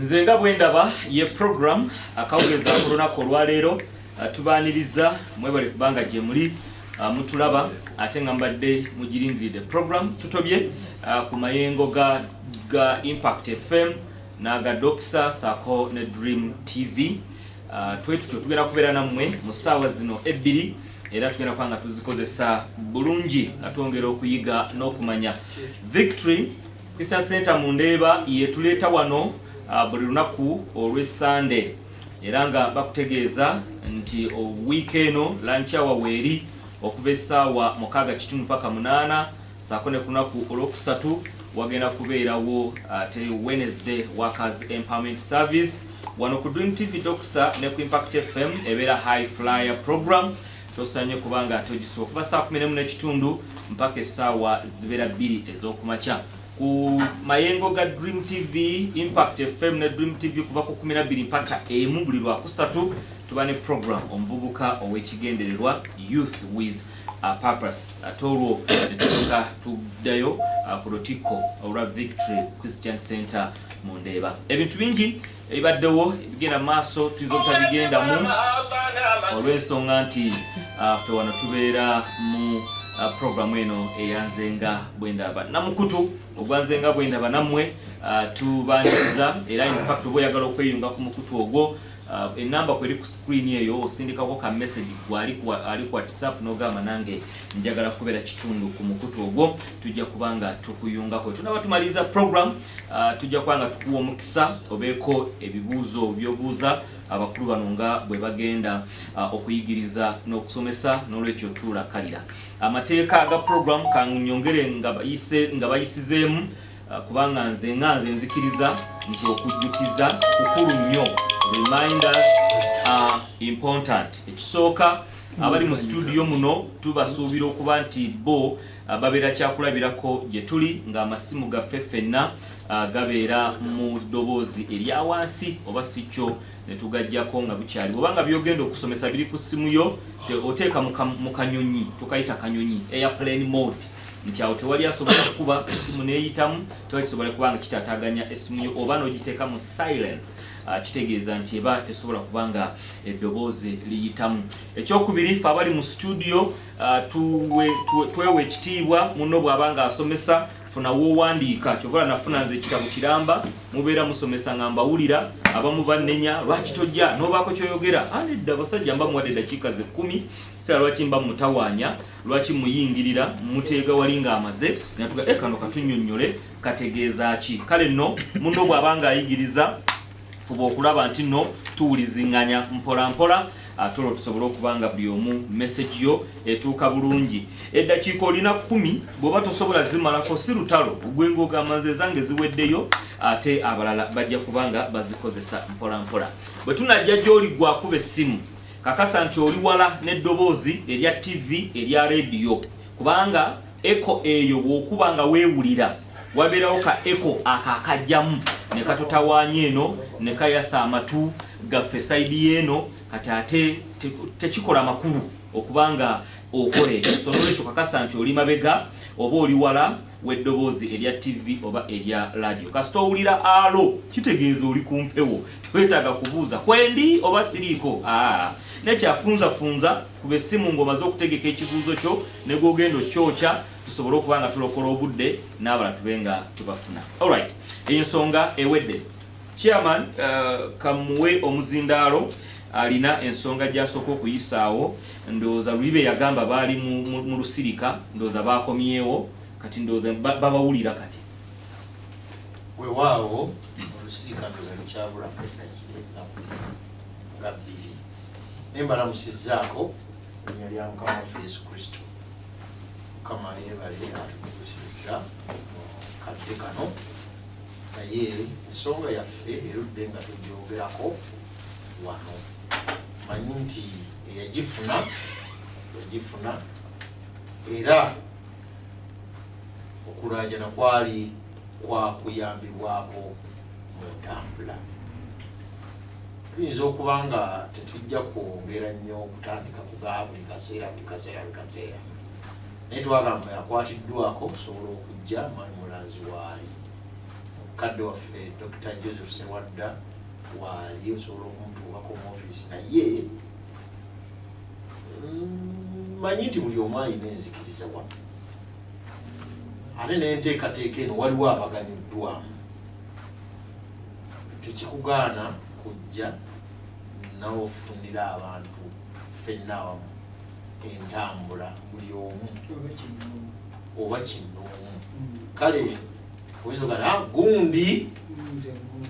Nze nga bwe ndaba ye program akawugeza ku lunaku olwaleero tubaaniriza mwebale kubanga gye muli mutulaba ate nga mbadde mugirindiridde program tutobye ku mayengo ga Impact FM n'aga Doxa sako ne Dream TV. Twetutyo tugenda kubeera nammwe mu ssaawa zino ebbiri era tugenda kubanga tuzikozesa bulungi atwongera okuyiga n'okumanya. Victory Christian Center mu Ndeeba yetuleeta wano buli lunaku olw'Essande era nga bakutegeeza nti weekeno lunch hour weeri okuva essaawa 6 mpaka 8 saako ne ku lunaku olwokusatu wagenda kubeerawo ate Wednesday Workers Empowerment Service wano ku Dream TV Doxa ne ku Impact FM ebeera High Flyer program. Tosanye kubanga togisobola kuba saa 11 mpaka essaawa zibeera 2 ez'okumakya. Ku mayengo ga Dream TV, Impact FM ne Dream TV kuva ku 12 mpaka 1 buli lwakusatu tuba ne program omuvubuka ow'ekigendererwa Youth with a Purpose. Atolwo netusoka tuddayo ku Rotiko olwa Victory Christian Center mu Ndeeba. Ebintu bingi ebibaddewo ebigenda maaso tuyinza obutabigendamu olw'ensonga nti ffe wano tubeera mu program eno eyanzenga bwendaba namukutu ogwanzenga bwendaba namwe tubaniriza era in fact obo yagala okweyunga ku mukutu ogwo enamba kweri ku screen eyo osindikako ka message gwali ali ku WhatsApp nogamba nange njagala kubeera kitundu ku mukutu ogwo tujja kubanga tukuyungako. Tunaba tumaliza program tujja kubanga tukuwa omukisa obeeko ebibuuzo byobuuza abakulu bano nga bwe bagenda okuyigiriza n'okusomesa n'olwekyo tuula kalira amateeka aga program kannyongere nga bayisizeemu kubanga nze nzikiriza nti okujjukiza kukulu nnyo. Reminders are important. Ekisooka abali mu studio muno tubasuubira okuba nti bo babeera kyakulabirako gye tuli ng'amasimu gaffe ffenna gabeera mu ddoboozi erya wansi oba si kyo ne tugajjako nga bukyali. Bw'obanga byogenda okusomesa biri ku ssimu yo oteeka mu kanyonyi tukayita kanyonyi airplane mode nti awo tewali asobola kukuba essimu neeyitamu tewali kisobola kubanga kitaataaganya essimu yo oba n'ogiteeka mu silence kitegeeza nti eba tesobola kubanga eddoboozi liyitamu. Ekyokubiri ffe abali mu studio twewe ekitiibwa muno bw'abanga asomesa funa woowandiika kyovola nafuna nze ekitabo kiramba mubeera musomesa nga mbawulira abamu bannenya lwaki tojja n'obaako kyoyogera nedda basajja mba muwadde eddakiika ze 10 sera lwaki mba mutawaanya lwaki muyingirira muteega wali ng'amaze natuga kano katunnyonnyole kategeeza ki. Kale nno muno bw'abanga ayigiriza fuba okulaba nti nno tuwulizinganya mpola mpola atolo tusobole okubanga buli omu message yo etuuka bulungi. Eddakiika olina 10 bw'oba tosobola zimalako si lutalo ogwengo ogamaze zange ziweddeyo ate abalala bajja kubanga bazikozesa mpola mpola. Bwe tunajja gy'oli gwakuba essimu kakasa nti oli wala n'eddoboozi erya TV erya radio kubanga eko eyo bw'okubanga weewulira wabeerawo ka eko akakajjamu ne katutawaanya eno ne kayasa amatu gaffe saidi y'eno kati ate tekikola makulu okubanga okola ekyo. So n'olwekyo kakasa nti oli mabega oba oli wala w'eddoboozi erya TV oba erya radio. Kasita owulira alo kitegeeza oli ku mpewo teweetaaga kubuuza kwendi oba siriiko nekyafunzafunza kuba essimu ng'omaze okutegeka ekibuuzo kyo ne gw'ogenda okyokya tusobole okubanga tulokola obudde n'abala tube nga tubafuna. Alright, ensonga ewedde. Chairman kamuwe omuzindaalo alina ensonga gy'asooka okuyisaawo ndowooza Lulibe yagamba baali mu lusirika ndowooza baakomyewo kati ndowooza babawulira kati weewaawo olusirika ndowooza lukyabula nga 2 nembalamusizzaako linnya lya Mukama waffe Yesu Kristo. Mukama yeebale atukusizza mu kadde kano naye ensonga yaffe erudde nga tugyogerako wano manyi nti yagifuna era okulaajana kwali kwakuyambibwako mu ntambula. Tuyinza okuba nga tetujja kwongera nnyo okutandika kugaa buli kaseera naye twagamba yakwatiddwako osobola okujja mwali mulanzi waali kadde waffe Dr. Joseph Sewadda waali osobola okumutuukako mu ofiisi naye manyi nti buli omu alina enzikiriza wano ate n'enteekateeka eno waliwo abaganyiddwamu tekikugaana kujja nawofunira abantu ffenna awamu entambula buli omu oba kinoomu kale oyinza ogamba gundi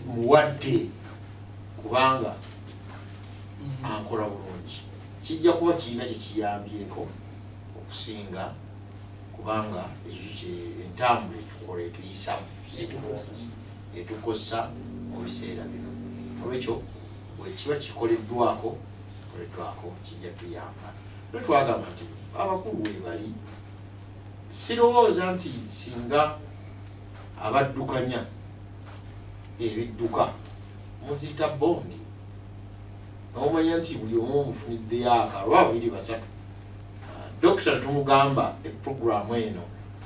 muwadde kubanga akola bulungi kijja kuba kirina kyekiyambyeko okusinga kubanga ekyo entambula etukola etuyisa situlungi etukosa mu biseera bino olwekyo bwekiba kikoleddwako kijja tuyamba twagamba nti abakulu webali sirowooza nti singa abaddukanya ebidduka muziyita bondi nomanya nti buli omu omufuniddeyo akalwa abiri basatu dokita tumugamba eprogramu eno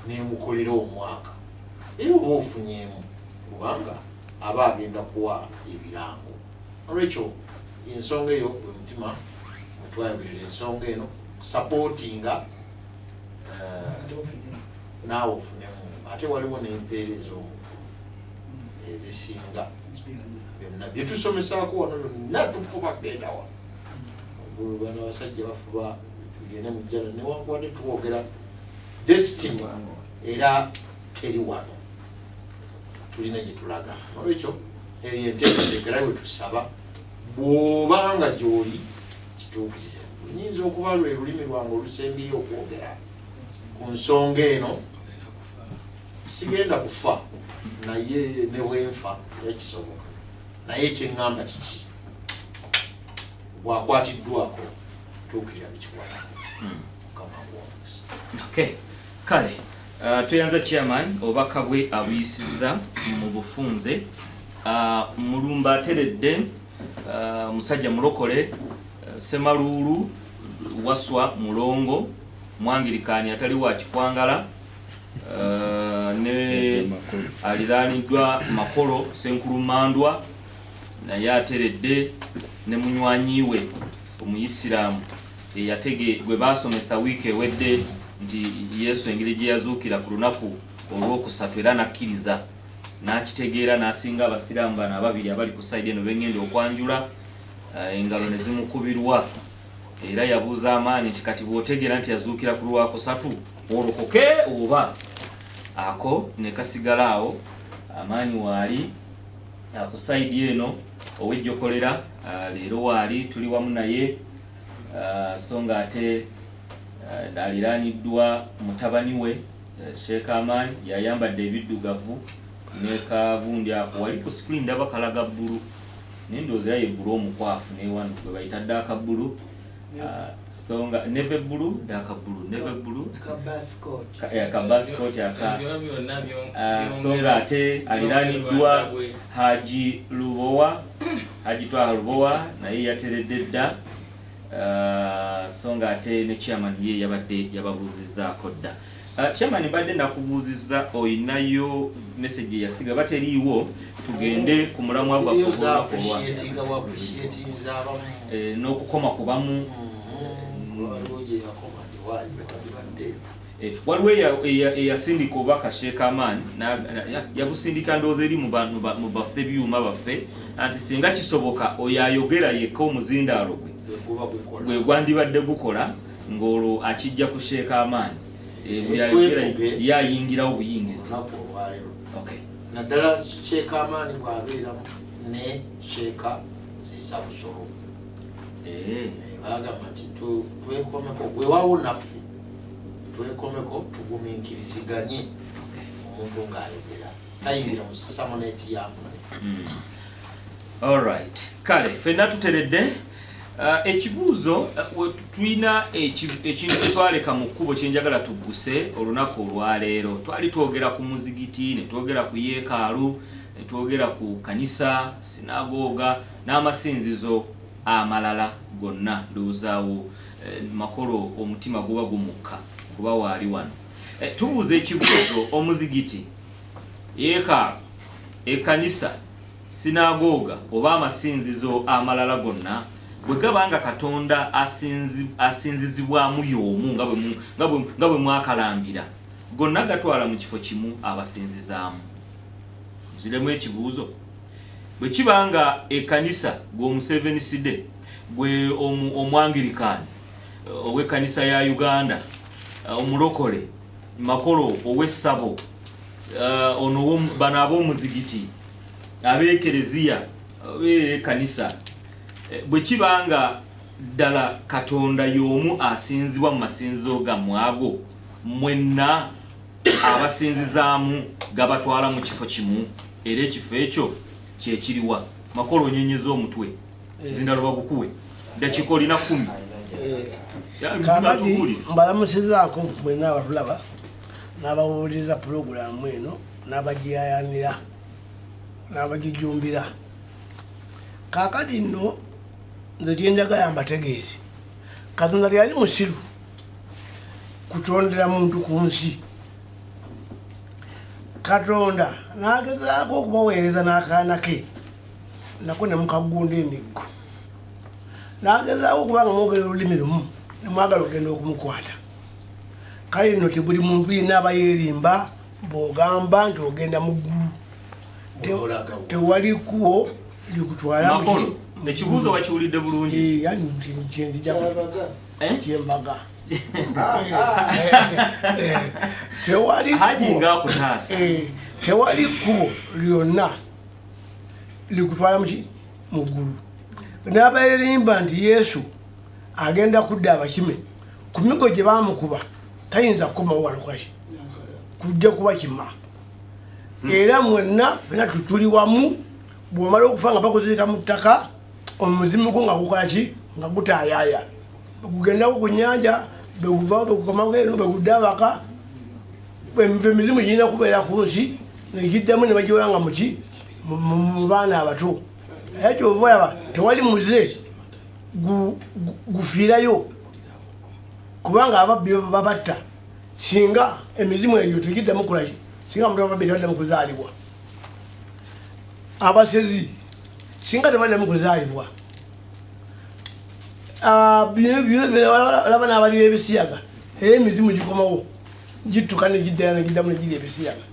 nemukolera omwaka era oba ofunyemu kubanga aba agenda kuwa ebirango olwekyo ensonga eyo gwe mutima mwetwayogerera ensonga eno supportinga naawe ofunemu ate waliwo n'empeerezo ezisinga byonna byetusomesaako wano byonna tufuba kgenda wa bano abasajja bafuba tugende mujjana newankubadde tuwogera destiny era teri wano tulina gye tulaga olwekyo eyo enteekateekera bwe tusaba bw'obanga gy'oli kituukirize nyinza okuba lwe lulimi lwange olusembiyo okwogera ku nsonga eno sigenda kufa naye nebwenfa yakisoboka naye ekyeŋŋamba kiki bwakwatiddwako tuukirira bikikwatako mukamagwomukisa. Okay, kale tuyanza chairman obubaka bwe abuyisizza mu bufunze mulumba ateredde musajja mulokole Semaluulu Waswa Mulongo Mwangirikani atali wa Kikwangala ne aliraaniddwa Makolo Senkulumandwa naye ateredde ne munywanyiwe omuyisiraamu eyatege gwe basomesa wiiki ewedde nti Yesu engeri gye yazuukira ku lunaku olw'okusatu era nakkiriza n'akitegeera n'asinga abasiraamu bano ababiri abali ku sayidi eno bengenda okwanjula engalo ne zimukubirwa era yabuuza amaanyi nti kati bw'otegeera nti yazuukira ku lwakusatu olokoke oba ako ne kasigala awo amaanyi waali ku sayidi eno ow'ejjokolera leero waali tuli wamu naye so nga ate aliraaniddwa mutabani we Sheikh Aman yayambadde ebiddugavu ne kabundi ako wali ku screen ndaba kalaga bbulu n'endowooza ye bbulu omukwafu n'ewano gwe bayita ddaaka bbulu songa neve bbulu ddaaka bbulu neve bbulu kabaskot aka songa ate aliraaniddwa Haji Lubowa Haji Twaha Lubowa naye yateredde dda songa ate ne chairman ye yabadde yababuuzizzaako dda. Chairman mbadde nakubuuzizza oyinayo message yasiga bateriiwo tugende ku mulamwa gwaffe n'okukoma ku bamu waliwo eyasindika obubaka Sheikh Aman yabusindika ndowooza eri mu basebyuma baffe anti singa kisoboka oyo ayogera yekka omuzindaalo gwe gwandibadde gukola ng'olwo akijja ku Sheikh Aman yayingirawo buyingizi. Okay. Naddala Sheikh Aman bw'abeeramu ne Sheikh Zisa Busolo bagamba nti twekomeko weewaawo naffe twekomeko tugumiikiriziganye omuntu ng'ayogera tayingira mu samoneti yamu. Alright, kale ffenna tuteredde ekibuuzo tulina ekintu kyetwaleka mu kkubo kyenjagala tugguse olunaku olwaleero. Twali twogera ku muzigiti ne twogera ku yeekaalu ne twogera ku kanisa sinagoga n'amasinzizo amalala gonna ndowoozaawo Makolo omutima guba gumukka kuba waali wano. Tubuuza ekibuuzo omuzigiti yeekaalu ekanisa sinagoga oba amasinzizo amalala gonna bwe gabanga Katonda asinzizibwamu y'omu nga bwe mwakalambira gonna gatwala mu kifo kimu abasinzizaamu. Ziremu ekibuuzo bwe kibanga ekanisa gw'omuseveniside gwe omwangirikaani ow'ekkanisa ya Uganda omulokole makolo ow'essabo ono bano ab'omuzigiti ab'ekereziya ab'ekkanisa bwe kibanga ddala Katonda y'omu asinzibwa mu masinzizo gammwe ago mwenna abasinzizaamu gabatwala mu kifo kimu era ekifo ekyo kyekiriwa makolo onyenyeza omutwe zindaloba gukuwe dakiika olina 10 kakati mbalamusizaako mwenna abatulaba n'abawuliriza pulogulaamu eno n'abagiyayanira n'abagijumbira. Kakati nno nze kyenjagala mbategeeze Katonda lyali musiru kutondera muntu ku nsi. Katonda n'agezaako okubaweereza n'akaana ke nako ne mukagunda emiggo, n'agezaako okubanga mwogera olulimi lumu ne mwagala okugenda okumukwata. Kale nno tebuli muntu yenna aba yeerimba bw'ogamba nti ogenda mu ggulu, tewali kkubo likutwala ekibuuzo wakiwulidde bulungi. Kyembaga tewali kkubo lyonna likutwala mu ggulu. N'abayerimba nti Yesu agenda kudda abakime ku migo gye baamukuba tayinza kukomawo wano kwaki kujja kuba kima. Era mwenna ffenna tutuli wamu, bw'omala okufa nga bakuziika mu ttaka omuzimu gwo nga gukola ki nga gutaayaaya gugendako ku nnyanja beguvawo begukomawo eno begudde abaka emizimu girina kubeera ku nsi negiddemu ne bagiwanga muki mu baana abato. Era kyova olaba tewali muze gufiirayo kubanga ababbi babatta singa emizimu egyo tegiddamu kulaki singa muntu ababbi tebaddamu kuzaalibwa, abasezi singa tebaddamu kuzaalibwa, olaba n'abaliyo ebisiyaga era emizimu gikomawo gittuka negiddayo negiddamu negirya ebisiyaga.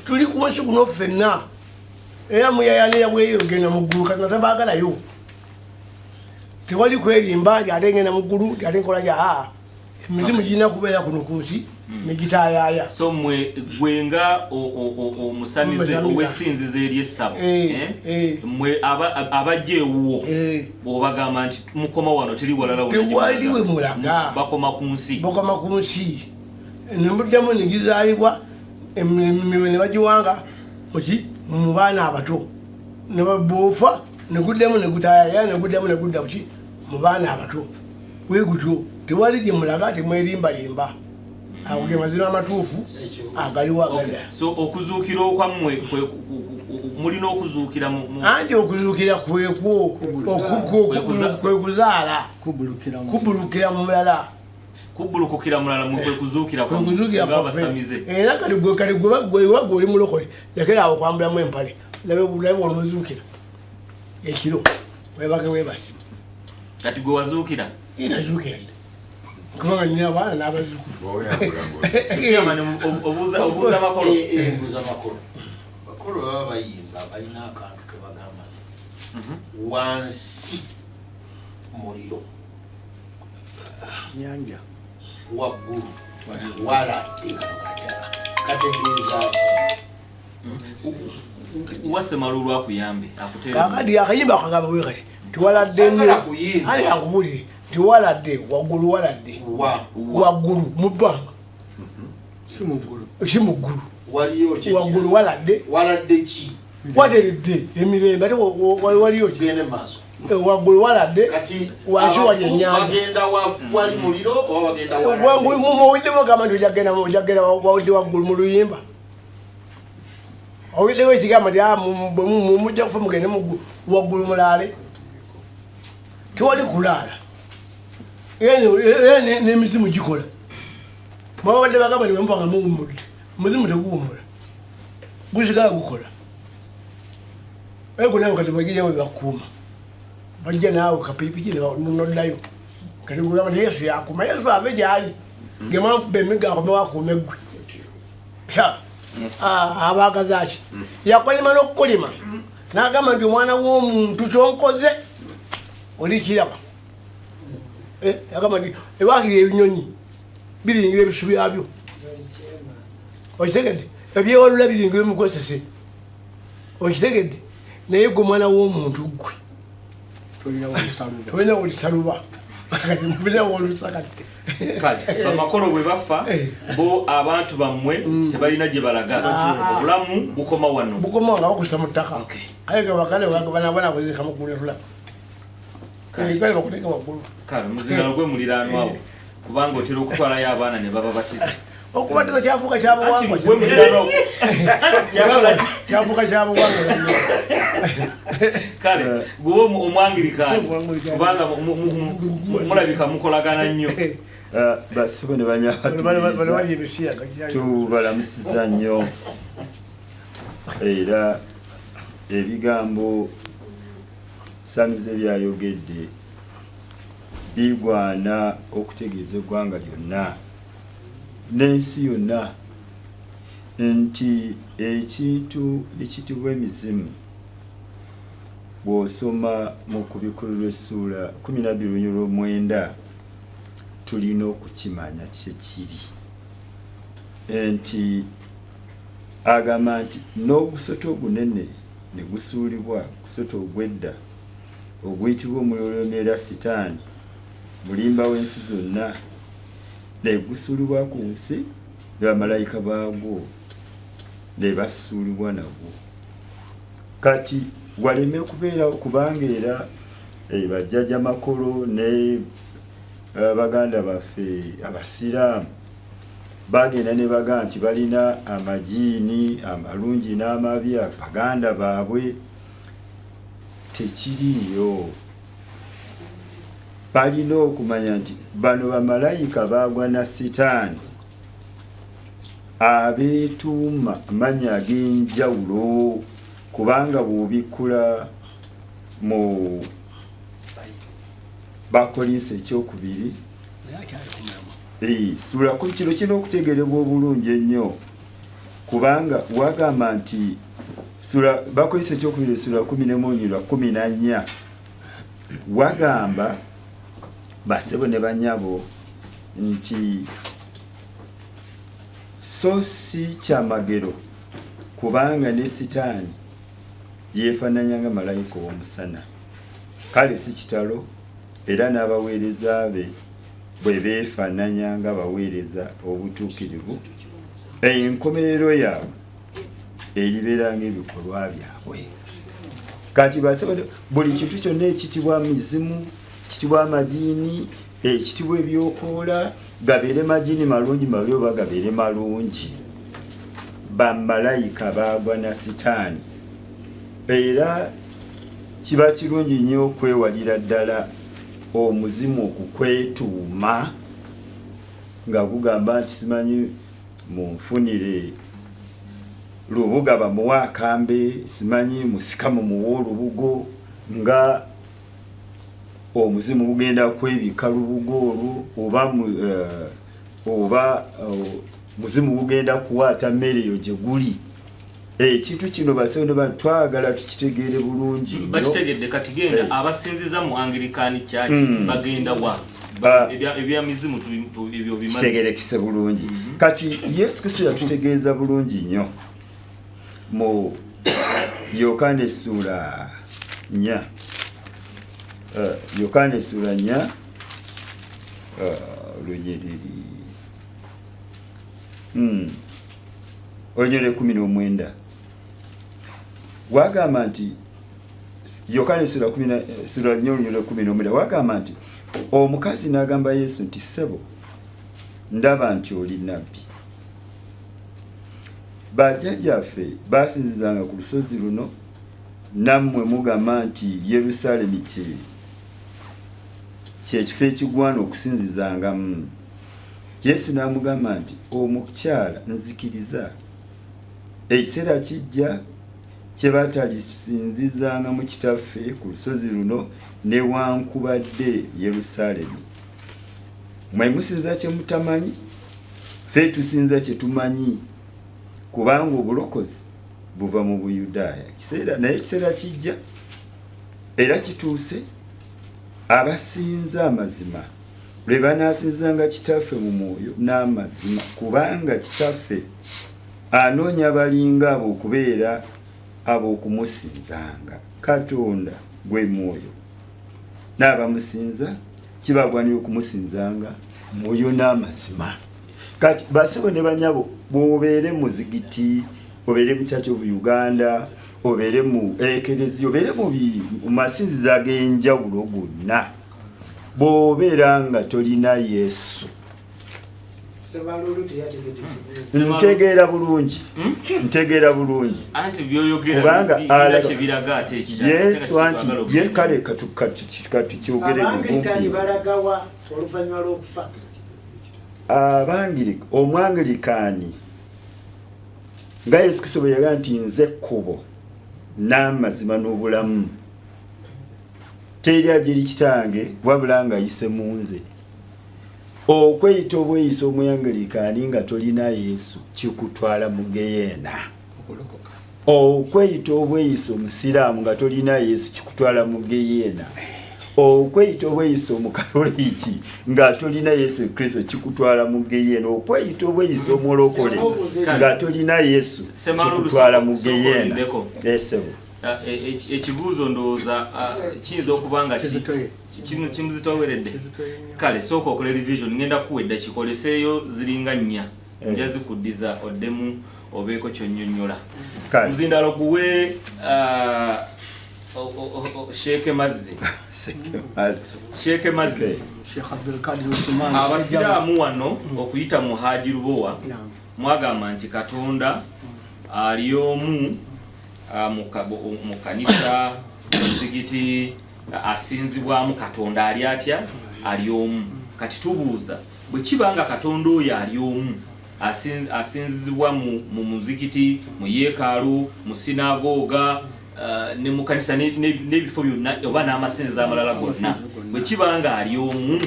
Tuli ku nsi kuno ffenna era muyayanira bweyo ogenda mu ggulu. Katonda tabaagalayo, tewali kwerimba nti ate ngenda mu ggulu nti ate nkola ja emizimu girina kubeera kuno ku nsi negitaayaaya. So mwe gwenga omusamize ow'essinzizo ery'essabo mwe abajja ewuwo bw'obagamba nti mukoma wano teri walala tewaliwe mulaga bakoma ku nsi nemuddamu negizaalibwa emiwe ne bagiwanga mu baana abato ne baboofa neguddemu negutaayaya neguddamu negudda kuki mu baana abato bwe gutyo tewali gye mulaga temwerimbalimba. Ago ge mazima amatuufu agaliwo agalala. So okuzuukira okwammwe mulina okuzuukira anti okuzuukira kwekwo kwe kuzaala kubulukira mu mulala kubbulukukira mulala mukwe kuzuukira ng'abasamize. Era kali gwe oli mulokole lekeraawo okwambulamu empale labe onozuukira ekiro webake webasi kati gwe wazuukira inazuukira kubanga nina abaana n'abazuukulu. obuuza makolo bakolo baba bayimba balina akantu ke bagamba wansi muliro nyanja waggulu waladde kategeeza wase malulu akuyambe kakati akayimba akagamba bwe kati tiwaladde nnyo ali akubulire tiwaladde waggulu waladde waggulu mu bbanga si mu ggulu waggulu waladde ki wateredde emirembe ate waliyo gende maaso waggulu waladde wansi wali ennyanja wali muliro oba wagenda muwiddemu gamba nti ojagenda wawudde waggulu mu luyimba owiddewo ekigamba nti mujja kufa mugende waggulu mulaale tewali kulaala era n'emizimu gikola mwabadde bagamba nti bamupanga muwummudde omuzimu teguwummula gusigala gukola ego nawe kati bagiye bakuma bajja nawe kapipiki noddayo kati gulaba Yesu yakuma Yesu ave gyali gema bemiga akomewa kumegwe abagazaki yakolima n'okukolima n'agamba nti omwana w'omuntu kyonkoze olikiraba yagamba nti ewaakiri ebinyonyi biringira ebisu byabyo okitegedde ebyewalula biringira emukozese okitegedde naye gwe omwana w'omuntu gwe tolina olisaluba kale bamakolo bwe bafa bo abantu bammwe tebalina gye balaga obulamu bukoma wano bukoma nga bakusa mu ttaka kale bakale banabona kuzika mukuletula kale bakuteka waggulu kale muzingalo gwe muliraanwawo kubanga otera okutwalayo abaana ne baba batiza okubatiza kyafuuka kyabuwangwa kyafuuka kyabuwangwa kale gwe omwangirikaani kubanga mulabika mukolagana nnyo basibo ne banyabatubalamusiza nnyo era ebigambo Samize byayogedde bigwana okutegeeza eggwanga lyonna n'ensi yonna nti ekintu ekitibwa emizimu bw'osoma mu Kubikululwa essuula 12:9 tulina okukimanya kyekiri nti agamba nti n'obusoto obunene ne gusuulibwa gusoto ogw'edda oguyitibwa omulolonera Sitaani mulimba w'ensi zonna ne gusuulibwa ku nsi ne bamalayika baagwo ne basuulibwa nagwo kati waleme okubeera kubanga era bajjajja makolo ne baganda baffe abasiraamu bagenda ne bagamba nti balina amajiini amalungi n'amabi baganda baabwe tekiriyo balina okumanya nti bano bamalayika baagwa na Sitaani abeetuuma amannya ag'enjawulo kubanga bw'obikkula mu Bakolinso ekyokubiri sula kino kirina okutegerebwa obulungi ennyo kubanga wagamba nti Bakolinso ekyokubiri sula 11:14 wagamba basebo ne banyabo nti so si kyamagero kubanga ne Sitaani yeefaananya nga malayika ow'omusana kale si kitalo era n'abaweereza be bwe beefaananya nga baweereza obutuukirivu enkomerero yaabwe eribeera ng'ebikolwa byabwe kati basaba buli kintu kyonna ekitibwa mizimu kitibwa amajiini ekitibwa ebyokoola gabeere majiini malungi mabi oba gabeere malungi bamalayika baagwa na Sitaani era kiba kirungi nnyo okwewalira ddala omuzimu okukwetuuma nga gugamba nti simanyi munfunire lubuga bamuwe akambe simanyi musika mumuwe olubugo nga omuzimu gugenda kwebika lubugo olwo oba muzimu gugenda kuwaata mmere eyo gye guli ekintu kino basonde twagala tukitegeere bulungi bakitegedde kati genda abasinziza mu Anglikani Church bagenda wa ebyamizimu ebyo bimaze kitegerekise bulungi kati Yesu Kristo yatutegeeza bulungi nnyo mu Yokaana essuula 4 Yokaana essuula 4 lunyiriri onyere 19 wagamba nti Yokaana essuula 4 wagamba nti omukazi n'agamba Yesu nti ssebo ndaba nti oli nabbi bajjajjaffe basinzizanga ku lusozi luno nammwe mugamba nti Yerusaalemi kyekifo ekigwana okusinzizangamu Yesu n'amugamba nti omukyala nzikiriza ekiseera kijja kye batalisinzizanga mu kitaffe ku lusozi luno newankubadde Yerusaalemi. Mmwe musinza kye mutamanyi, ffe tusinza kye tumanyi, kubanga obulokozi buva mu Buyudaaya. Naye ekiseera kijja era kituuse, abasinza amazima lwe banaasinzanga kitaffe mu mwoyo n'amazima, kubanga kitaffe anoonya abalinga abo okubeera ab'okumusinzanga. Katonda gwe mwoyo, n'abamusinza kibagwanira okumusinzanga mwoyo n'amazima. Kati basebo ne banyabo, bw'obeere muzigiti, obeere mu Church of Uganda, obeere mu ekereziya, obeere mu masinzizo ag'enjawulo gonna, bw'obeera nga tolina Yesu, ntegeera bulungi, ntegeera bulungi anti byoyogera birache biraga ate ekira Yesu anti ye kale katukyogere Abanglikani balagawa oluvannyuma lw'okufa. Omwanglikani nga Yesu Kristo bwe yagamba nti nze kkubo n'amazima n'obulamu, teri ajiri kitange wabula nga ayise mu nze. Okweyita obweyisa omwanglikani nga tolina Yesu kikutwala mu Geyeena. Okweyita obweyisa omusiraamu nga tolina Yesu kikutwala mu Geyeena. Okweyita obweyisa omukatoliki nga tolina Yesu Kristo kikutwala mu Geyeena. Okweyita obweyisa omulokole nga tolina Yesu kikutwala mu Geyeena. Esebo ekibuuzo ndowooza kiyinza okubanga kino kimuzitoweredde. Kale sooka okola revision, ngenda kuwedda kikoleseeyo ziringa 4 nja zikuddiza oddemu obeeko kyonnyonnyola. Muzindalo guwe Sheikh Mazzi. Sheikh Mazzi, Sheikh Abdul Qadir Usman, abasiraamu wano okuyita Muhaji Lubowa mwagamba nti Katonda ali omu mu kanisa, muzigiti, asinzibwamu Katonda ali atya, ali omu. Kati tubuuza, bwe kibanga Katonda oyo ali omu, asinzibwa mu muzikiti, mu yeekaalu, mu sinagoga, ne mu kanisa n'ebifo byonna oba n'amasinzizo amalala gonna, bwe kibanga ali omu,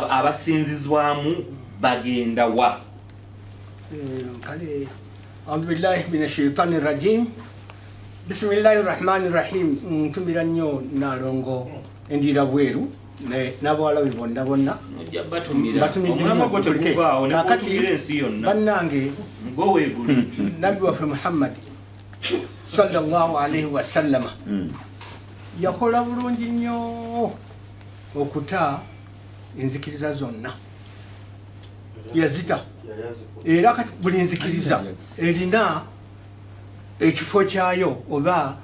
abasinzizwamu bagenda wa? kale a'udhu billahi minash shaitani rajim. Bismillahir rahmanir rahim. Ntumira nnyo Nalongo endira bweru n'abawala be bonna bannange nabbi waffe Muhammad sallallahu alaihi wasallama yakola bulungi nnyo okuta enzikiriza zonna, yazita era kati buli nzikiriza erina ekifo kyayo, oba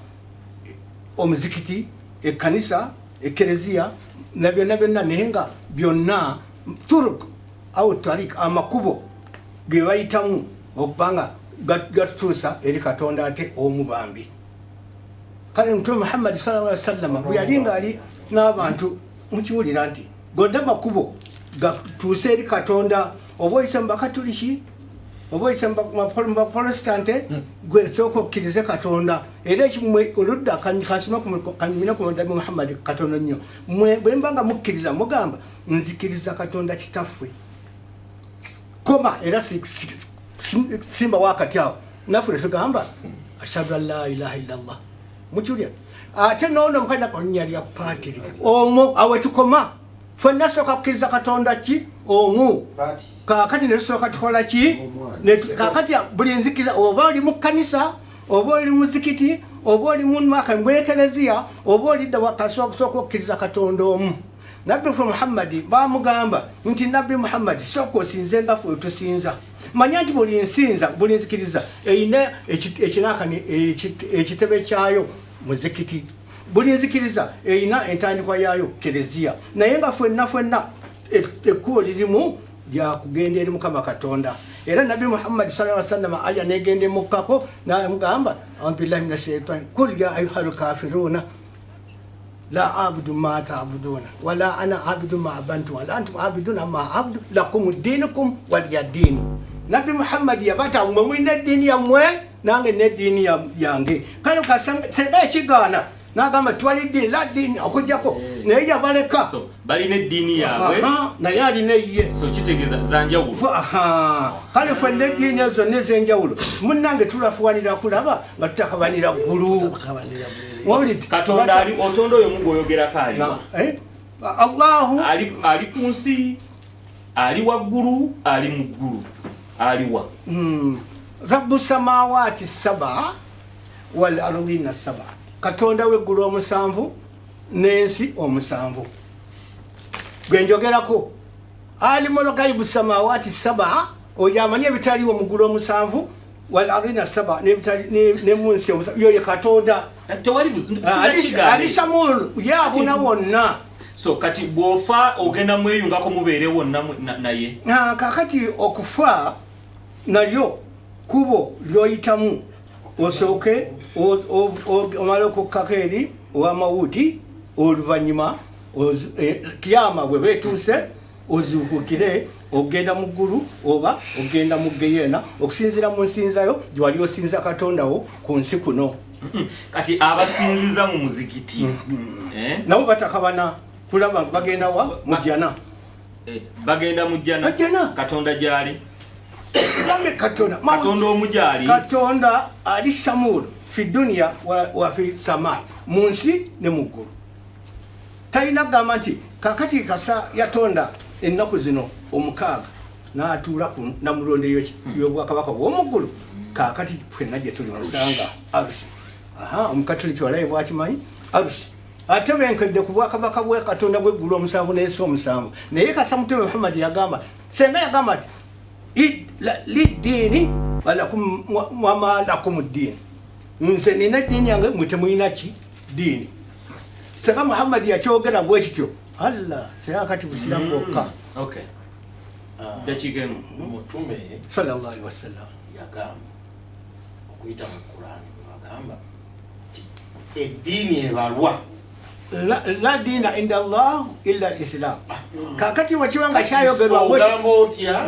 omuzikiti, ekkanisa, ekereziya na byonna naye nga byonna turuk au tarik, amakubo ge bayitamu okubanga gatutuusa eri Katonda ate omubambi. Kale Mtume Muhammad sallallahu alaihi wasallam bwe yali nga ali n'abantu mukiwulira nti gonda makubo gatuuse eri Katonda, oba oyise mu bakatuliki, oba oyise mu baprotestante, gwe sooka okkirize Katonda. Era ekimwe oludda kansima kamina ku Nabi Muhammad Katonda nnyo, bwe mbanga mukkiriza mugamba nzikiriza Katonda kitaffe koma era simba wakati awo naffe tugamba ashhadu an la ilaha illallah mukiwulira. Ate noono mukana kolinnya lya patiri omu awe tukoma ffenna sooka kukkiriza Katonda ki omu. Kakati ne tusooka tukola ki? Kakati buli nzikiriza, oba oli mu kkanisa, oba oli muzikiti, oba oli mu ekereziya, oba olidda wakasooka okukkiriza Katonda omu. Nabbi waffe Muhammad bamugamba nti Nabbi Muhammad sooka osinze nga ffe tusinza. Manya nti buli nsinza, buli nzikiriza erina ekitebe kyayo muzikiti, buli nzikiriza erina entandikwa yaayo kereziya. Naye nga ffenna ekkubo lirimu lya kugenda eri Mukama Katonda. Era Nabbi Muhammad sallallahu alaihi wasallam aya negende mukkako n'amugamba a'udhu billahi minash shaitani qul ya ayyuhal kafiruna la a'budu ma ta'buduna wala ana a'budu ma abantu wala antum a'buduna ma a'budu lakum dinukum waliya din. nabbi muhammadi yabata mwe mulina eddiini yammwe nange n'eddiini yange kale senga ekigaana n'agamba twali ddiini la ddiini okujjako naye yabaleka balina eddiini yaabwe naye alina ye kitegeeza zanjawulo kale ffe n'eddiini ezo n'ez'enjawulo munnange tulafuwanira kulaba nga tutakabanira ggulu katonda ali otonda oyo mugwoyogerako aliwa allahu ali ku nsi ali waggulu ali mu ggulu aliwa rabbu samawati saba wal ardina saba katonda w'eggulu omusanvu n'ensi omusanvu gwenjogerako alimul ghaibu samawati saba oyo amanyi ebitaliwo mu ggulu omusanvu wal ardina saba ne mu nsi omusanvu yoyo katonda alisamulu yabuna wonna so kati bw'ofa ogenda mweyungako mubeere wonna naye kakati okufa nalyo kubo lyoyitamu osooke omale okukkako eri owamawuti oluvannyuma kiyama bwe beetuuse ozuukukire ogenda mu ggulu oba ogenda mu geyeena okusinziira mu nsinzayo gyewali osinza katondawo ku nsi kuno kati abasinziza mu muzikiti nabo batakabana kulaba bagenda wa mujjana bagenda mujjana katonda gyali katonda omujali katonda ali samulu fi dunya wa fi sama munsi ne muggulu talina gamba nti kakati kasa yatonda ennaku zino omukaaga n'atuula ku namulonde y'obwakabaka bw'omuggulu kakati ffenna gye tuli musanga arusi omukatoliki walaye bwakimanyi arusi ate benkedde ku bwakabaka bwe katonda bw'eggulu omusanvu n'ensi omusanvu naye kasa muteme muhammadi yagamba senga yagamba ti liddiini walakum wama lakum ddiini nze nina eddiini yange mwe temulina ki ddiini senga muhammadi yakyogera bwe kityo alla seyakati busiramu bwokka dakigemu mutume sallallahu alaihi wasallam yagamba okuyita mu Qur'ani bagamba eddiini ebalwa la dina inda Allah illa al-Islam kakati wakiwanga kyayogerwa ogamba otya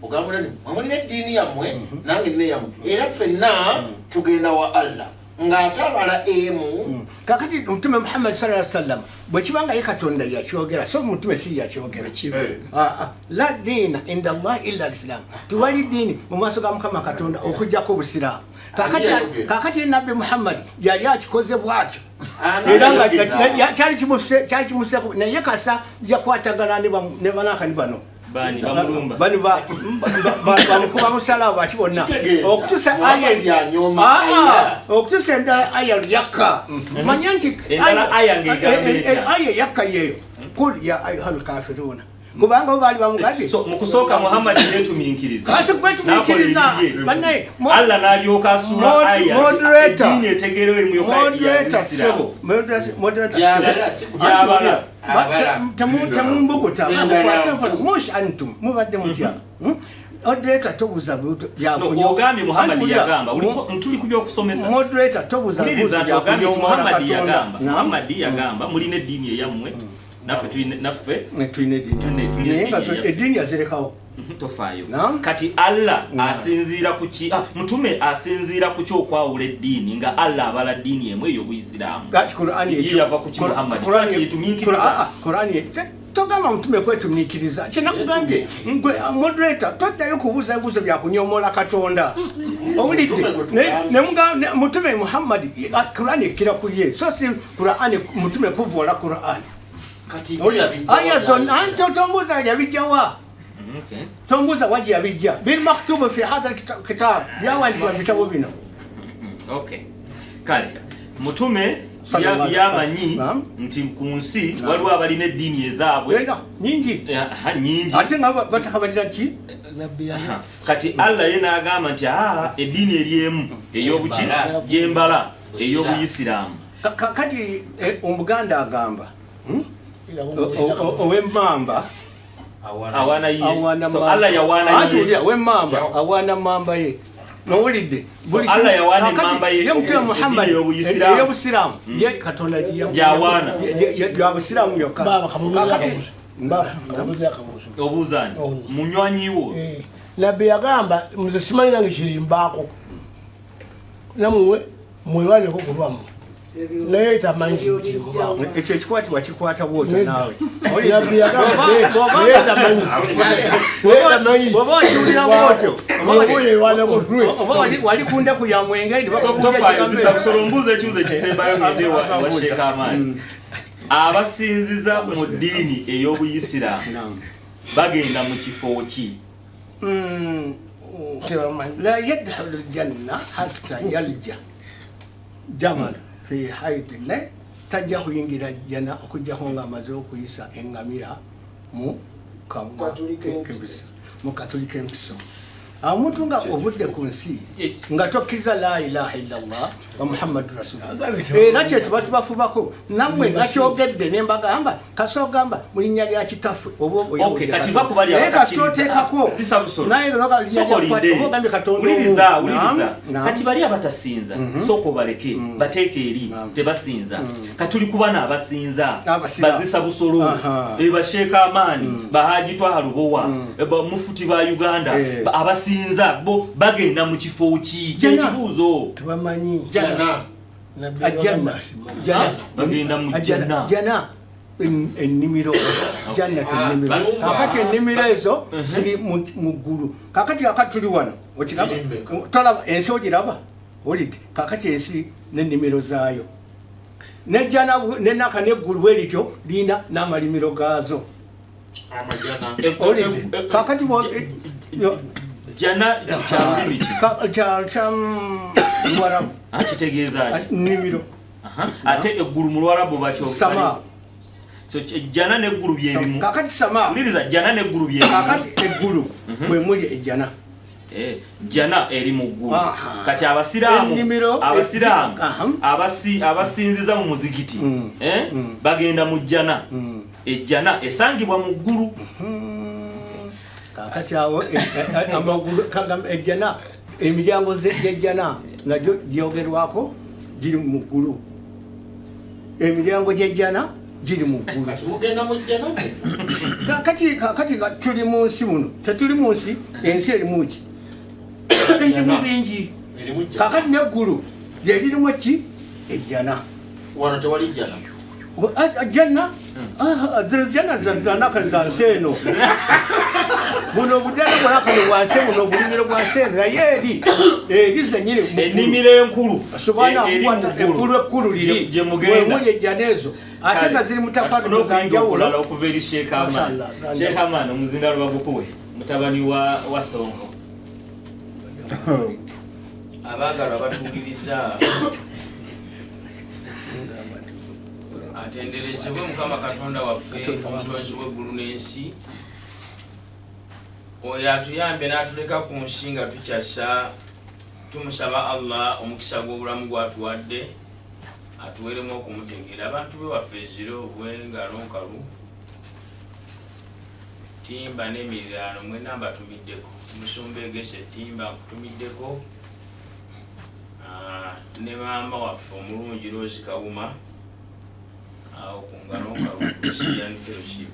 ogamba nani mwamulina eddiini yammwe nange nine yammwe era ffenna tugenda wa Allah ng'atabala emu kakati mutume Muhammad sallallahu alaihi wasallam bwe kibanga ye katonda yakyogera so mutume si yakyogera la dina inda Allah illa al-Islam tuwali dini mu maaso ga Mukama Katonda okujjako obusiraamu kakati nabbi Muhammad yali akikoze bwatyo era nga kyali kimuse naye kasa yakwatagana ne banaka ni bano bani bamukuba musalaba bakibonna okutusa okutusa endala aya yakka manya nti aya yakka yeyo kul ya ayuhal kafiruna kubanga baali bamugadi so mukusooka Muhammad yetuminkiriza nakwetumunkiriza banaye Allah n'alyoka asula aya moderator etegerewo eri moderator temumbugota mush antum mubadde mutya moderator tobuza ogambye Muhammad yagamba ntuli kubya okusomesa moderator tobuza Muhammad yagamba mulina eddiini eyammwe naffe tulina eddiini yazirekawo tofaayo kati Allah asinziira ku ki mutume asinziira ku kyokwawula eddiini nga Allah abala ddiini emu ey'Obuyisiraamu yava ku ki Muhammad yetuminkiriza Qur'ani togamba mutume kwetumiikiriza kyenakugambye ngwe moderator toddayo kubuuza ebibuuzo byakunyomoola Katonda owulidde mutume Muhammad Qur'ani ekkira ku ye so si Qur'ani mutume kuvoola Qur'ani aya zonna tombuuza yabijjawa tombuuza waji yabijja bilmaktubu fi hadha alkitab byawandikibwa mu bitabo bino kale mutume yamanyi nti ku nsi waliwo abalina eddiini ezaabwe nyingi ate nga batakabalira ki kati Allah ye n'agamba nti eddiini eri emu ey'obuki gyembala ey'Obuyisiraamu kati omuganda agamba owemmamba awana ye so Allah yawana ye owemmamba awana mamba ye nowulidde Allah yawana mamba ye mutume Muhammad ey'Obusiraamu ye Katonda yawana yabusiraamu yokka obuuzani munywanyiwo nabbi yagamba nze simanyi nange kirimbaako namwe mwewaleko kulwamu naye tamanyi kirimbaako ekyo ekikwatibwa kikwata bwotyo naawe nabbi yagamba naye tamanyi oba wakiwulira bwotyo oba wali ku ndeku ya mwenge solombuuza ekibuzo ekisembayo ngende wa Sheikh Amaani abasinziza mu ddiini ey'obuyisiraamu bagenda mu kifo ki la yadkhulu aljanna hatta yalja jamal fi haiti le tajja kuyingira jana okujjako nga amaze okuyisa engamira mu katulika empiso omuntu nga ovudde ku nsi nga tokkiriza la ilaha illallah wa muhammadu rasulullah era kye tuba tubafubako nammwe nakyogedde ne mbagamba kasogamba mu linnya lya kitaffe obakasooteekako kati bali abatasinza sooka obaleke bateeke eri tebasinza katuli ku bana abasinza bazisa busolo ba Sheikh Amaani bahaji twalubowa mufuti ba Uganda abasinza bo bagenda mu kifo ki kyekibuuzo tebamanyi jana bagenda mu jana ennimiro janna ennimiro kakati ennimiro ezo ziri mu ggulu kakati tuli wano okiraba tolaba ensi ogiraba olidde kakati ensi n'ennimiro zaayo nejjana nenaka neggulu bwerityo linda n'amalimiro gaazo olidde kakati jana kya Mwarabu kitegeeza nnimiro ate eggulu mu Lwarabu sama so jana neggulu byebimu kakati sama uliriza jana neggulu byebimu kakati eggulu bwe muli ejjana jana eri mu ggulu kati abasiraamu abasinziza mu muzigiti bagenda mu jana ejjana esangibwa mu ggulu kakati awo amagulu ejjana emiryango gy'ejjana nagyo gyogerwako giri mu ggulu emiryango gy'ejjana giri mu ggulu kakati tuli mu nsi muno tetuli mu nsi ensi erimu ki ebimu bingi kakati neggulu lyeririmu ki ejjana wano tewali jjana jjana jjana zanaka za nsi eno buno obujjana bwonakano bwa nsi buno obulimiro bwa nsi eno naye eri zenyini ennimiro enkulu ekkulu liri mwemuli ejjana ezo ate nga ziri mutafaano zanjawulo okuva eri Sheikh Amaani. Sheikh Amaani omuzindaalo bagukuwe mutabani wa Sonko abagala batuuliriza atenderezebwe Mukama Katonda waffe omutonzi w'eggulu n'ensi oyo atuyambye n'atuleka ku nsi nga tukyasa tumusaba Allah omukisa gw'obulamu gwatuwadde atuweremu okumutegeera abantu be waffe eziro obwengalo nkalu timba n'emirirano mwena mbatumiddeko musumba egese timba nkutumiddeko ne maama waffe omulungi Rose Kawuma awo ku ngalo nkalu Christian Fellowship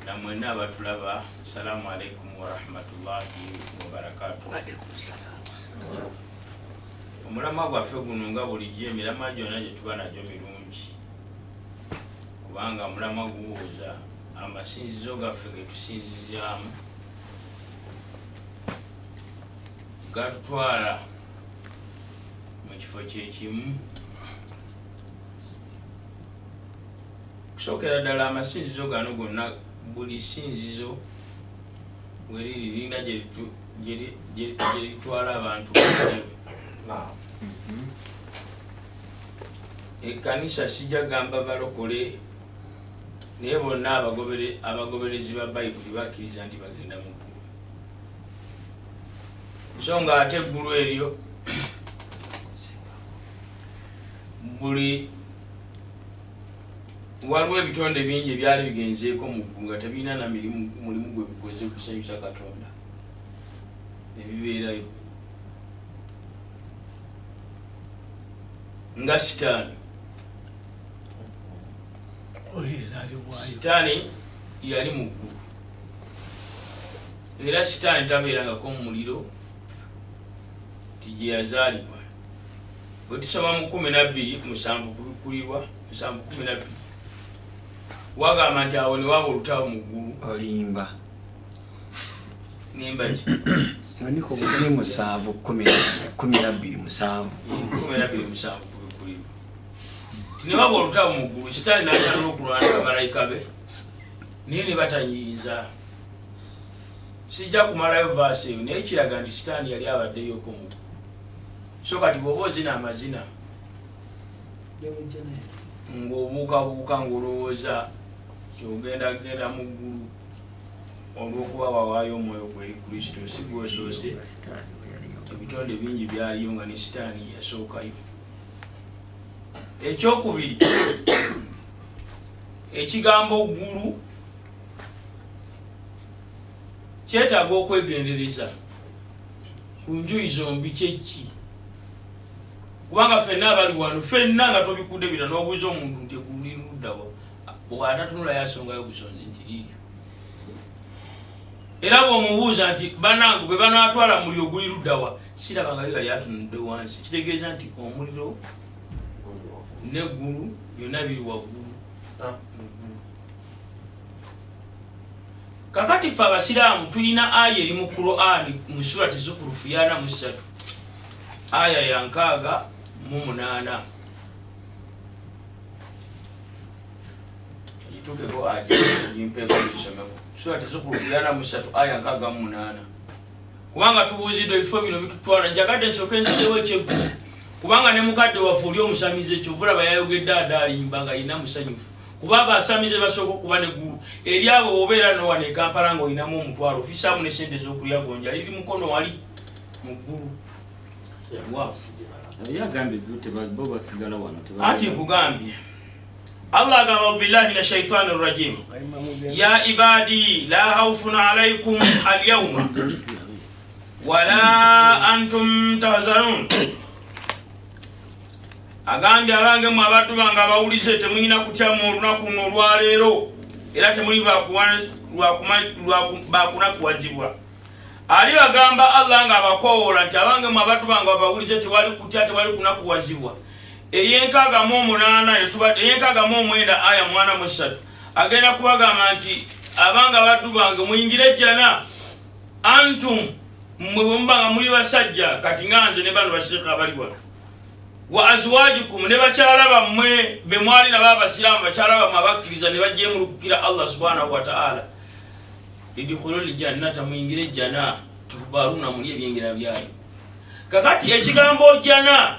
na mwena abatulaba salamu alaikum wa rahmatullahi wa barakatuh. Omulamwa gwaffe guno nga bulijjo emiramwa gyonna gye tuba nagyo mirungi kubanga omulamwa gubuuza amasinzizo gaffe ge tusinzizaamu gatutwala mu kifo kyekimu kusookera ddala amasinzizo gano gonna buli sinzizo weriri lirina gye litwala abantu ekkanisa sijja gamba balokole naye bonna abagoberezi ba Bayibuli bakkiriza nti bagenda mu ggulu nsonga ate eggulu eryo buli waliwo ebitonde bingi ebyali bigenzeeko mu ggulu nga tebirina na mulimu gwe bikoze kusanyusa Katonda nebibeerayo nga sitaani yali mu ggulu era sitaani tabeerangako mu muliro tije yazaalibwa. Bwe tusoma mu 12 7 kubikulirwa 7:12 wagamba nti awo ne waba olutalo mu ggulu olimba nimba ki si 7 12 kubikulirwa tine waba olutalo mu ggulu sitaani n'akyalina okulwana bamalayika be naye ne batanyiyinza. Sijja kumalayo vaasi eyo naye kiraga nti sitaani yali abaddeyoko mu so kati bw'oba ozina amazina ng'obuukabuuka ng'olowooza ogenda mu ggulu olw'okuba wawaayo omwoyo gw'eri Kristo si gwosoose. Ebitonde bingi byaliyo nga ne sitaani yasookayo. Ekyokubiri, ekigambo ggulu kyetaaga okwegendereza ku njuyi zombi kyeki, kubanga ffenna abali wano ffenna nga tobikudde bira n'obuuza omuntu nti eggulu liri luddawa bw'atatunula yasongayo busonzi nti liiryo. Era bw'omubuuza nti bannange bwe banaatwala muliro guli luddawa sirabangayo yali atunudde wansi, kitegeeza nti omuliro n'eggulu byonna biri waggulu. Kakati ffe abasiraamu tulina aya eri mu Qur'ani mu surati Zukhrufu 43 aya ya 68 yitukeko aya yimpeko lisomeko surati Zukhrufu 43 aya 68 kubanga tubuuziddwa ebifo bino bitutwala njagadde nsooke nzidewo ekyeggulu kubanga ne mukadde waffe oli omusamize ekyo bulaba yayogedde adaalimba nga yina musanyufu kuba abasamize basooka okuba neggulu eri abo obeera nowa ne Kampala ng'olinamu omutwalo ofisaamu ne sente z'okulya gonja liri mukono wali mu ggulu. Ati nkugambye Allah agamba billahi mina shaitani rrajim ya ibadi la khawfun alaykum alyawma wala antum tahzanun. Agambye abange mu abaddu bange abawulize temulina kutya mu olunaku luno olwaleero era temuli bakunakuwazibwa. Ali bagamba Allah nga abakoowoola nti abange mu abaddu bange abawulize tewali kutya tewali kunakuwazibwa. Ey'enkaaga mu 9 aya 43 agenda kubagamba nti abange abaddu bange muyingire ejjana antum mmwe bwe mubanga muli basajja kati nga nze ne bano basheekha abali wano wa azwajukum ne bakyala bammwe be mwali nabo abasiraamu bakyala bammwe abakkiriza ne bajjeemulukukira Allah subhanahu wa ta'ala idkhulul jannata muyingire ejjana tubaruna muli ebyengera byayo. Kakati ekigambo jjana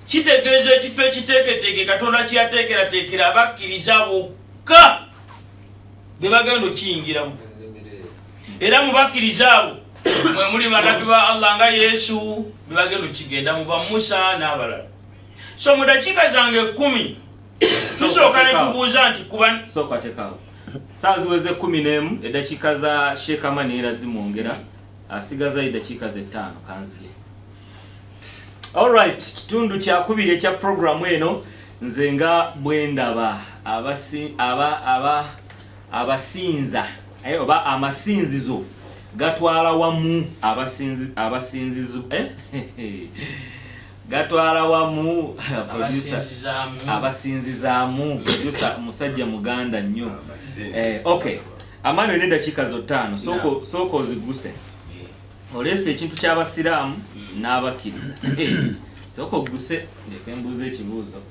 kitegeeza ekifo ekiteeketeeke Katonda kyateekerateekera abakkiriza bokka be bagenda okiyingiramu. Era mu bakkiriza abo mwe muli bannabbi ba Allah nga Yesu be bagenda okigenda mu ba Musa n'abalala. So mu dakiika zange 10 tusooka ne tubuuza nti kuba sooka tekaawo saa ziweze 11 eddakiika za Sheikh Amani era zimwongera asigaza eddakiika ze 5 kanzige. Alright, kitundu kyakubiri ekya programu eno nze nga bwendaba abasinza oba amasinzizo gatwala wamu abasinzizo gatwala wamu abasinzizaamu producer musajja muganda nnyo. Okay, Amani ne dakiika zo 5 sooka oziguse olese ekintu ky'abasiraamu n'abakkiriza. Sooka oguse ndeke mbuuza ekibuuzo.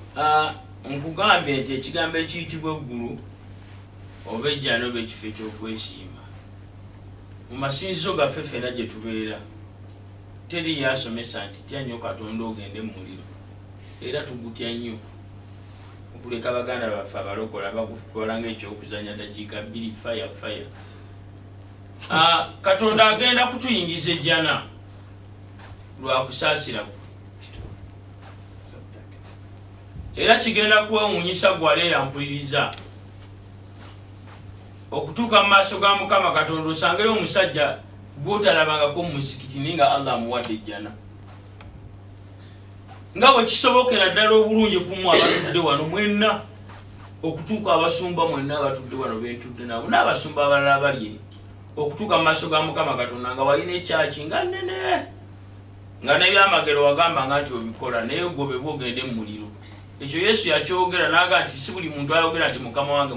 Nkugambye nti ekigambo ekiyitibwa eggulu oba ejjana oba ekifo ekyokwesiima mu masinzizo gaffe ffena gye tubeera teri yasomesa nti tya nnyo Katonda ogende mu muliro era tugutya nnyo okuleka baganda baffe abalokola bakutwala ng'ekyokuzanya dakiika 2 fire. Katonda agenda kutuyingiza ejjana lwa kusaasira kwe era kigenda kwewuunyisa gwali yampuliriza okutuuka mu maaso ga Mukama Katonda osangeyo omusajja gw'otalabangako mu muzikiti naye nga Allah amuwadde ejjana. Nga bwe kisobokera ddala obulungi kumu abatudde wano mwenna okutuuka abasumba mwenna abatudde wano bentudde nabo n'abasumba abalala bali okutuuka mu maaso ga Mukama Katonda nga walina ekyaki nga nnene nga n'ebyamagero wagamba nga nti obikola naye ogobebwa ogende mu muliro. Ekyo Yesu yakyogera n'aga nti si buli muntu ayogera nti mukama wange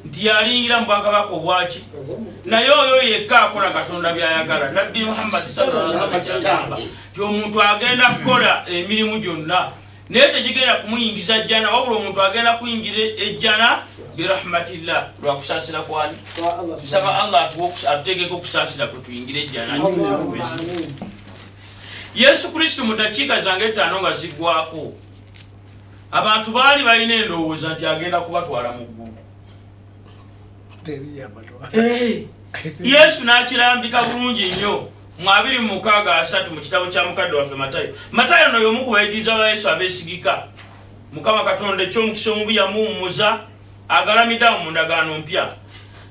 nti yalingira mu bwakabaka obwaki naye oyo yekka akola Katonda byayagala. Nabbi Muhammad sallallahu alaihi wasallam kyagamba nti omuntu agenda kukola emirimu gyonna naye tegigenda kumuyingiza jjana, wabula omuntu agenda kuyingira ejjana birahmatillah lwa kusaasira kwani. Tusaba Allah atuteekeko okusaasira kwe tuyingire ejjana. Yesu Kristo mu dakiika zange 5 nga ziggwako abantu baali balina endowooza nti agenda kubatwala mu ggulu. Yesu n'akirambika bulungi nnyo mu 26:3 mu kitabo kya mukadde waffe Matayo no y'omu ku bayigiriza ba Yesu abeesigika. Mukama Katonda eky'omukisa omubi yamuwummuza agalamidde mu ndagaano mpya.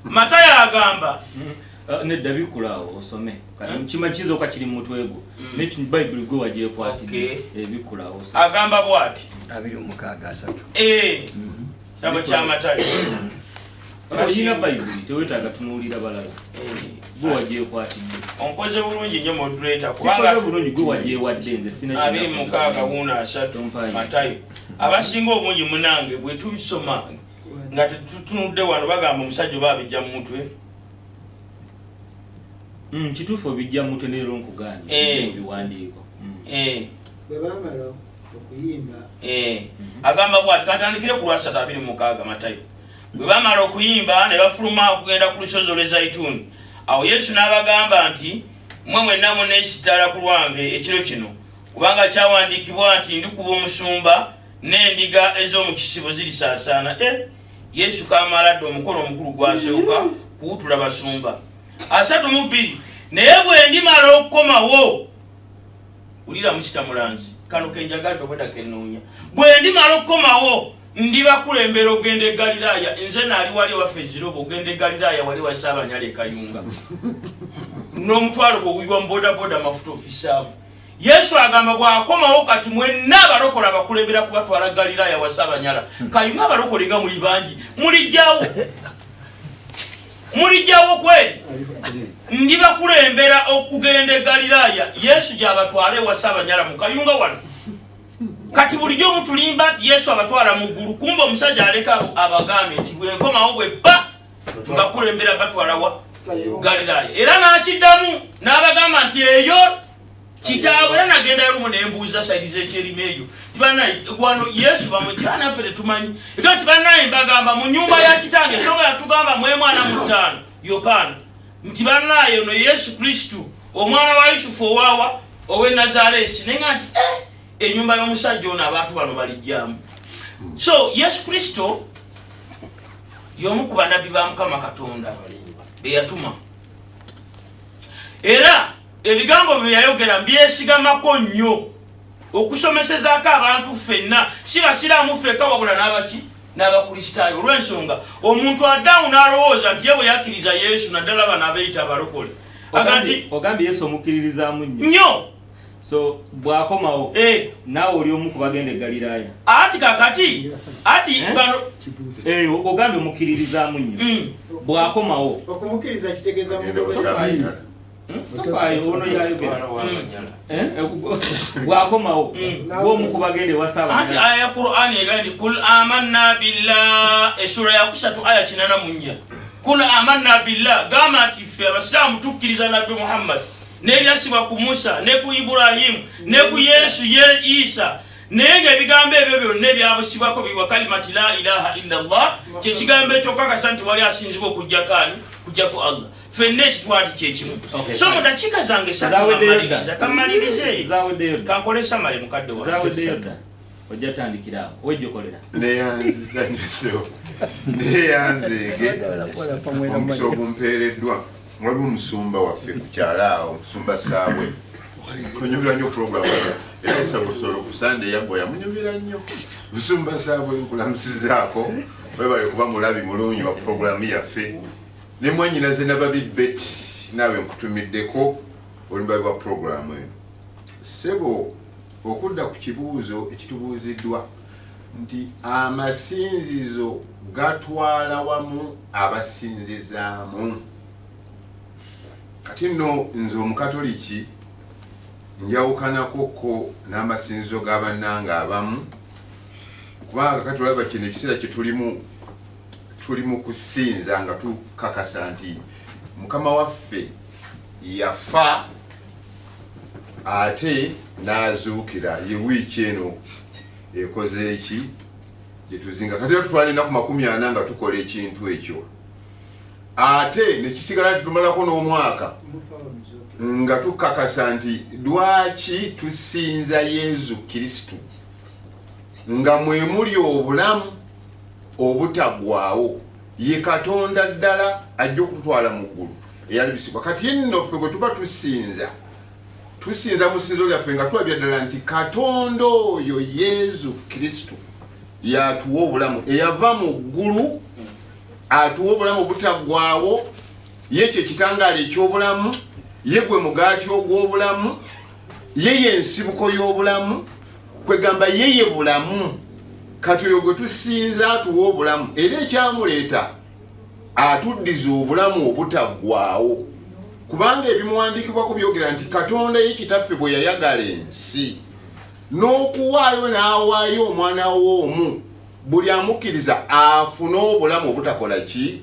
Matayo agamba nedda bikulaawo osome kimakizo ka kiri mu mutwe gwo n'ekyo Bible gwe wagyekwatidde bikulaawo agamba bw'ati 26:3 kitabo kya Matayo. Oyina Bible tewetaaga tunuulira balala gwe wagyekwatidde. Onkoze bulungi nnyo moderator kubanga bulungi gwe wagyewadde nze sina 26:3 Matayo. Abasinga obungi munange bwe tubisoma nga tetutunudde wano bagamba omusajja oba abijja mu mutwe. Kituufu obijja mu mutwe neero nkugaanye ebiwandiiko bwe baamala okuyimba agamba bw'ati kantandikire ku 26 Matayo. Bwe baamala okuyimba ne bafuluma okugenda ku lusozi olw'Ezayituuni, awo Yesu n'abagamba nti mmwe mwenna muneesittala ku lwange ekiro kino, kubanga kyawandiikibwa nti ndikuba omusumba n'endiga ez'omu kisibo zirisaasaana. Yesu kaamala dde omukolo omukulu gwasooka kuwutula basumba 32. Naye bwe ndimala okukomawo, ulira musitamulanzi kano kenjagadde obwedda kenoonya, bwe ndimala okukomawo ndibakulembera ogenda e Galiraaya. Nze naali wali waffe ezirobo ogenda e Galiraaya wali wa Ssaabanyala e Kayunga n'omutwalo gwe mu bodaboda amafuta ofisaamu. Yesu agamba bw'akomawo kati mwenna abalokola bakulembera kubatwala Galiraaya wa Ssaabanyala. Kayunga abalokole nga muli bangi mulijjawo kweli ndibakulembera okugenda e Galiraaya. Yesu gy'abatwala ewa Ssaabanyala mu Kayunga wano. Kati bulijjo mutulimba nti Yesu abatwala mu ggulu, kumba omusajja aleka abagambe nti bwenkomawo bwe bba bakulembera batwala wa Galiraaya. Era n'akiddamu n'abagamba nti eyo kitaawe era nagenda lumu nembuuza sayidi z'ekyerima eyo tibanaye wano Yesu bamwekana ffe tetumanyi ega tibanaye mbagamba mu nyumba ya kitange songa yatugamba mwe mwana mutano Yokaana nti banaye ono Yesu Kristo omwana wa Yusufu owawa owe Nazareti nenga nti enyumba y'omusajja ono abantu bano balijjamu. So Yesu Kristo y'omu ku bannabbi ba Mukama Katonda be yatuma era ebigambo bye yayogera byesigamako nnyo okusomesezaako abantu ffenna si basiraamu ffekka wabula n'abaki n'abakristaayo. Olw'ensonga omuntu addawo n'alowooza nti ye bwe yakkiriza Yesu naddala bano abeeyita abalokole agati ogambye Yesu omukkiririzamu nnyo. So bw'akomawo naawe oli omu ku bagenda e Galiraaya ati kakati ati bano ogambye omukkiririzaamu nnyo bw'akomawo okumukkiriza kitegeeza ono yayogera bw'akomawo bw'omu ku bagenda ewa Ssaabanyala. Anti aya ya Qur'ani egamba nti kul amanna billah essura ya 3 aya 84 kul amanna billah gamba nti ffe abasiraamu tukkiriza nabbi Muhammad n'ebyasibwa ku Musa ne ku Ibrahimu ne ku Yesu ye Isa naye ng'ebigambo ebyo byonna ebyabusibwako biwa kalimati la ilaha illa Allah kyekigambo ekyokakasa nti wali asinzibwa okujjako Allah ffenna ekitwali kyekimu. So mu dakiika zange kamalirize kankole samale mukadde wange ojja tandikira wejjokolera neyanzege omukisa ogumpeereddwa waliwo omusumba waffe ku kyalaawo omusumba Saabwe kunyumira nnyo programu era esabosolo ku Sande yagoya munyumira nnyo musumba Saabwe nkulamusizaako webale kuba mulabi mulungi wa programu yaffe ne mwenyinaze nababibeti naawe nkutumiddeko olimbabi wa programu eno sebo okudda ku kibuuzo ekitubuuziddwa nti amasinzizo gatwala wamu abasinzizaamu kati nno nze omukatoliki njawukanakoko n'amasinzizo g'abannanga abamu kubanga kati olaba kino ekiseera kye tulimu kusinza nga tukakasa nti mukama waffe yafa ate n'azuukira ye wiiki eno ekoze eki gyetuzinga kati tutwala ennaku 40 nga tukola ekintu ekyo ate nekisigala titumalako n'omwaka nga tukakasa nti lwaki tusinza Yesu Kristo nga mwemuli obulamu obutagwawo ye Katonda ddala ajja okututwala mu ggulu eyalibisibwa kati nno ffe bwe tuba tusinza mu ssinzo lyaffe nga tulabya ddala nti Katonda oyo Yesu Kristo yatuwa obulamu eyava mu ggulu atuwa obulamu obutagwawo ye kye kitangaala eky'obulamu ye gwe mugaati ogw'obulamu ye yensibuko y'obulamu kwegamba yeye bulamu kati oyo gwe tusinza atuwa obulamu era ekyamuleeta atuddiza obulamu obutaggwaawo kubanga ebimuwandiikibwako byogera nti Katonda ye kitaffe bwe yayagala ensi n'okuwaayo n'awaayo omwana w'omu buli amukkiriza afune obulamu obutakola ki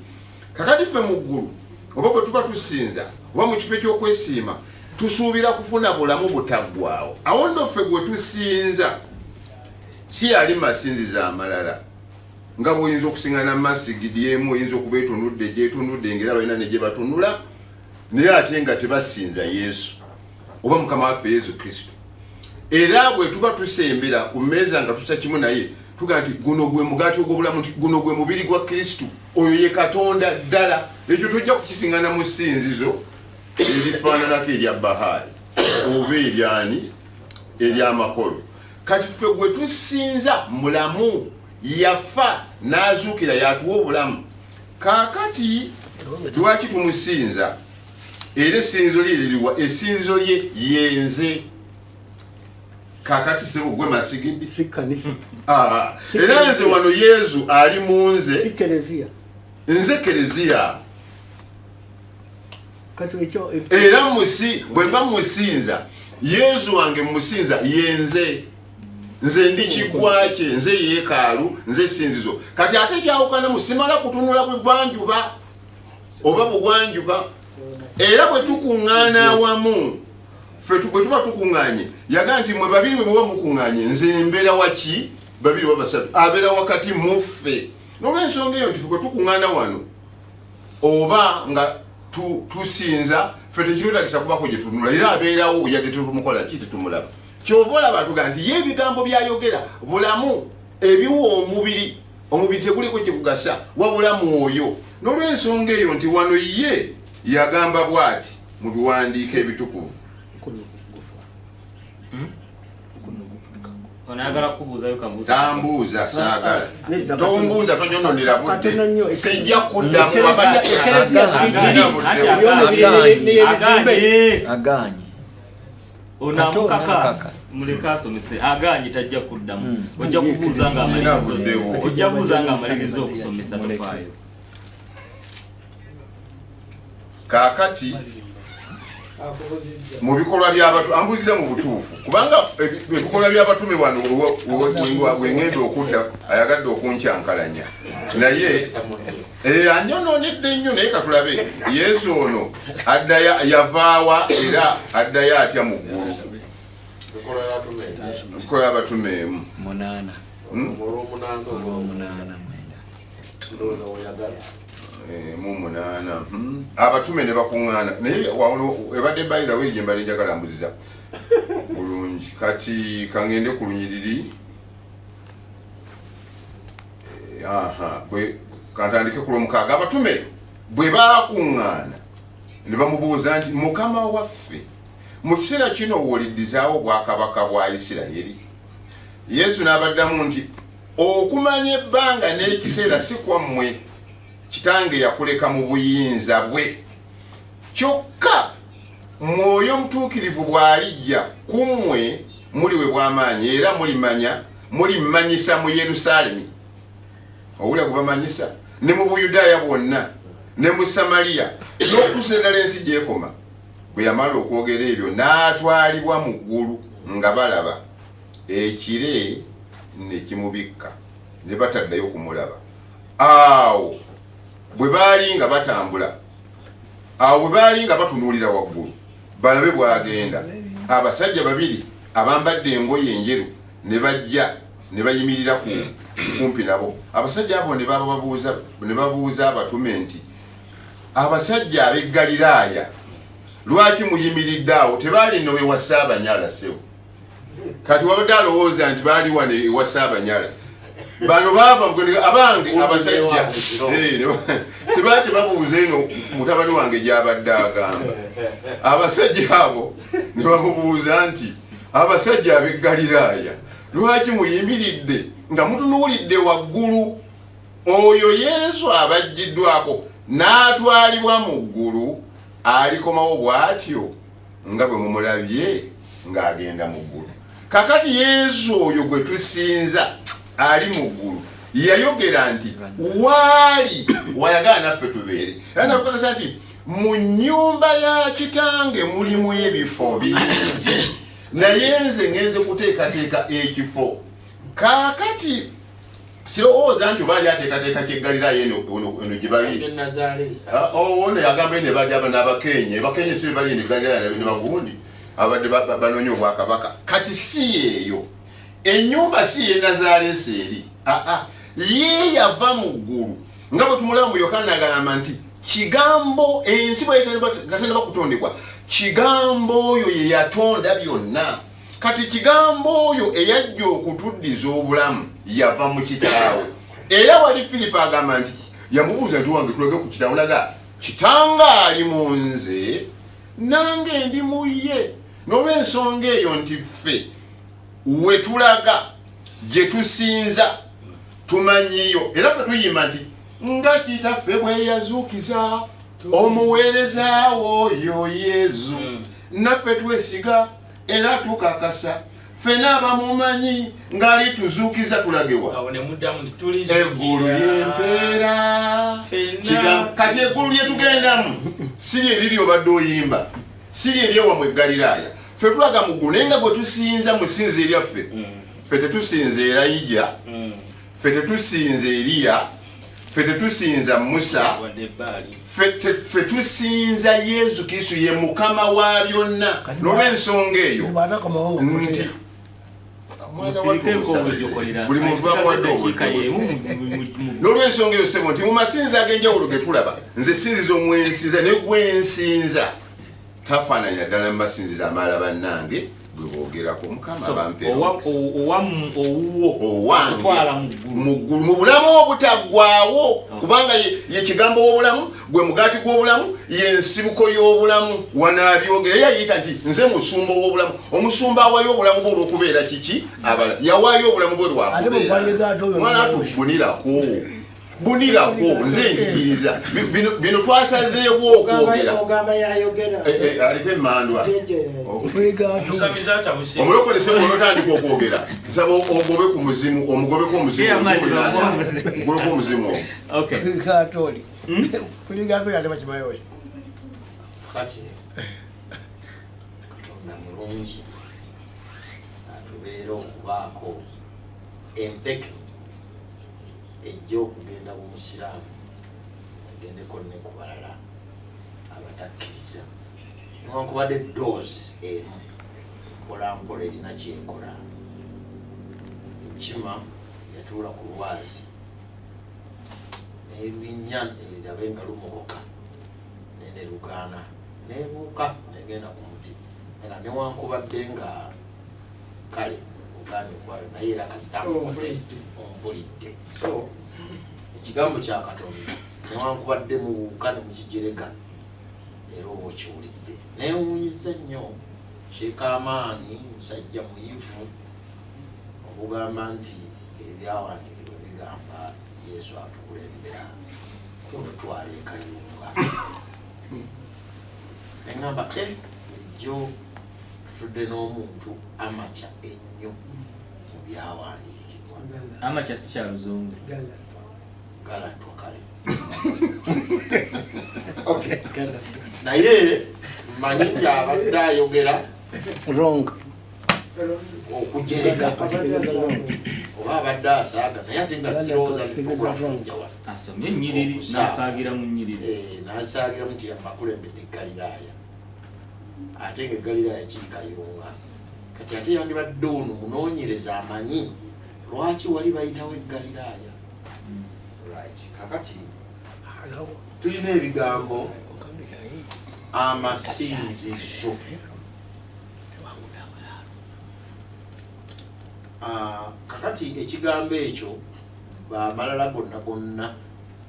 kakati ffe mu ggulu oba bwe tuba tusinza oba mu kifo eky'okwesiima tusuubira kufuna bulamu butaggwaawo awo nno ffe gwe tusinza si ali masinziza amalala nga bw'oyinza okusingana masigidi emu oyinza okuba etunudde gyetunudde ngera balina ne gye batunula naye ate nga tebasinza Yesu oba mukama waffe Yesu Kristo era bwe tuba tusembera ku mmeeza nga tusa kimu naye tuga nti guno gwe mugaati ogw'obulamu nti guno gwe mubiri gwa Kristo oyo ye Katonda ddala ekyo tujja kukisingana mu ssinzizo erifaananako erya Bahayi oba eryani ery'amakolo kati ffe gwe tusinza mulamu yafa n'azuukira yatuwa obulamu kaakati lwaki tumusinza era essinzizo lye liriwa essinzizo lye yenze kakati se gwe masigidi era nze wano Yesu ali mu nze nze Kereziya era bwe mba musinza Yesu wange musinza yenze nze ndi kiggwa kye nze yeekaalu nze essinzizo kati ate kyawukana musimala kutunula buvanjuba oba bugwanjuba era bwe tukuŋŋaana awamu ffe bwe tuba tukuŋŋaanye yaga nti mwe babiri bwe muba mukuŋŋaanye nze mbeera waki babiri wa basatu abeera wakati mu ffe n'olwensonga eyo nti ffe bwe tukuŋŋaana wano oba nga tusinza ffe tekitwetagisa kubako gye tunula era abeerawo yadde tetumukola ki tetumulaba kyova olaba tuga nti ye ebigambo byayogera bulamu ebiwa omubiri teguliko kyekugasa wabula mwoyo n'olwensonga eyo nti wano ye yagamba bw'ati mu biwandiiko ebitukuvu tambuuza saagala tombuuza tonyononera budde sijja kuddamu aganye onamukaka muleka asomese aganye tajja kuddamu ojja kubuuza nga amaliriza okusomesa tofaayo kaakati mu bikolwa by'abatu ambuuziza mu butuufu kubanga ebikolwa by'abatume wano wengenda okudda ayagadde okunkyankalanya naye anyonoonedde nnyo naye katulabe Yesu ono yavaawa era addayo atya mu ggulu bikolwa y'abatume emu mu 8 abatume ne bakuŋŋaana naye wano ebadde by the way gye mbadde njagala mbuziza bulungi kati kangende ku lunyiriri kantandike ku lwomukaaga abatume bwe bakuŋŋaana ne bamubuuza nti mukama waffe mu kiseera kino wooliddizaawo obwakabaka bwa Isirayiri Yesu n'abaddamu nti okumanya ebbanga n'ekiseera si kwammwe kitange yakuleka mu buyinza bwe kyokka mwoyo mutuukirivu bw'alijja ku mmwe muliwe bw'amaanyi era mulimmanyisa mu Yerusaalemi owulira kubamanyisa ne mu Buyudaaya bwonna ne mu Samaliya n'okutuusa ddala ensi gy'ekoma bwe yamala okwogera ebyo n'atwalibwa mu ggulu nga balaba ekire ne kimubikka ne bataddayo kumulaba. Awo bwe baali nga batambula, awo bwe baali nga batunuulira waggulu balabe bwagenda, abasajja babiri abambadde engoye enjeru ne bajja ne bayimirira kumpi nabo. Abasajja abo ne babuuza abatume nti, abasajja ab'e Galiraaya lwaki muyimiridde awo? Tebaali nno ewa Ssaabanyala sewo. Kati wabadde alowooza nti baali wano ewa Ssaabanyala. Bano baava abange abasajja sibaati babuuza eno mutabani wange gy'abadde agamba. Abasajja abo ne bamubuuza nti, abasajja ab'e Galiraaya lwaki muyimiridde nga mutunuulidde waggulu? Oyo Yesu abaggiddwako n'atwalibwa mu ggulu, alikomawo bw'atyo nga bwe mumulabye ng'agenda mu ggulu. Kakati Yesu oyo gwe tusinza ali mu ggulu yayogera nti waali wayagala naffe tubeere. Era natukakasa nti mu nnyumba ya Kitange mulimu ebifo bingi, naye nze ngenze kuteekateeka ekifo. Kaakati sirowooza nti baali ateekateeka ky'Eggaliraaya eno gye bali. Ono yagamba ne bali n'Abakenye. Abakenye si bali ne Galiraaya ne Bagundi abadde banoonya obwakabaka. Kati si eyo ennyumba, si ye Nazaaleesi eri. Ye yava mu ggulu nga bwe tumulaba mu Yokaana agamba nti kigambo, ensi bwe tennaba kutondebwa, kigambo oyo ye yatonda byonna. Kati kigambo oyo eyajja okutuddiza obulamu yava mu kitaawe. Era wali Filipo agamba nti, yamubuuza nti wange tulage ku kitaawe, naga Kitange ali mu nze nange ndi mu ye. N'olw'ensonga eyo nti ffe we tulaga gye tusinza tumanyiyo, era ffe tuyimba nti nga Kitaffe bwe yazuukiza omuweereza oyo Yesu, naffe twesiga era tukakasa ffena abamumanyi ng'ali tuzuukiza tulagewa eggulu ly'empeera. Kati eggulu lye tugendamu si lye liri obadde oyimba, si lye lyewamwe e Galiraaya. Ffe tulaga mu ggulu, naye nga gwe tusinza mu ssinza eryaffe, ffe tetusinza Erayija, ffe tetusinza Eriya, ffe tetusinza Musa, ffe tusinza Yesu Kristo, ye Mukama wa byonna. N'olw'ensonga eyo nti buli muntu bamuwadde n'olw'ensonga eyo sebo nti mu masinza ag'enjawulo ge tulaba, nze sinziza omwensinza ne gwensinza tafaananira ddala mu masinzizo amalala bannange gwe boogerako. Mukama bampeera mu ggulu mu bulamu obutaggwaawo, kubanga ye kigambo w'obulamu, gwe mugaati gw'obulamu, ye nsibuko y'obulamu. Wanaabyogera yayita nti nze musumba w'obulamu. Omusumba awaayo obulamu bwe olw'okubeera kiki? Abala yawaayo obulamu bwe lwakubeera. Mwana tubunirako nze njigiriza bino twasazeewo okwogera. Aliko emmandwa omulokole se bw'onotandika okwogera, nsaba ogobe ku muzimu, omugobeko omuzimu, ogobeko omuzimu. Kati Katonda mulungi atubeera okubaako empeke ejja okugenda ku musiraamu agendeko ne ku balala abatakkiriza, newankubadde doozi emu mpolampola erina kyekola. Enkima yatuula ku lwazi neerinnya erabe nga lumogoka nene lugaana nebuuka negenda ku muti, era newankubadde nga kale ogaanye okwala naye era kasitaompulidde. So ekigambo kya Katonda newankubadde mubuuka ne mukijerega era oba okiwulidde newuunyiza nnyo. Kyekamaani musajja muyivu okugamba nti ebyawandiikibwa bigamba Yesu atukulembera okututwala e Kayunga. Neŋŋamba ejjo tutudde n'omuntu amakya ennyo mu byawandiikibwa. Amakya si kya Luzungu. Galatwa kale. Naye mmanyi nti abadde ayogera wrong okujereka oba abadde asaaga naye ate nga sirowooza nipogulamujawa asomye ennyiriri n'asaagira mu nnyiriri n'asaagiramu nti abakulembedde Galiraaya ate nga Galiraaya kiri Kayunga kati ate yandibadde ono munoonyereza amanyi lwaki wali bayitawo Galiraaya. Right, kakati tulina ebigambo amasinzizo. Kakati ekigambo ekyo bamalala gonna gonna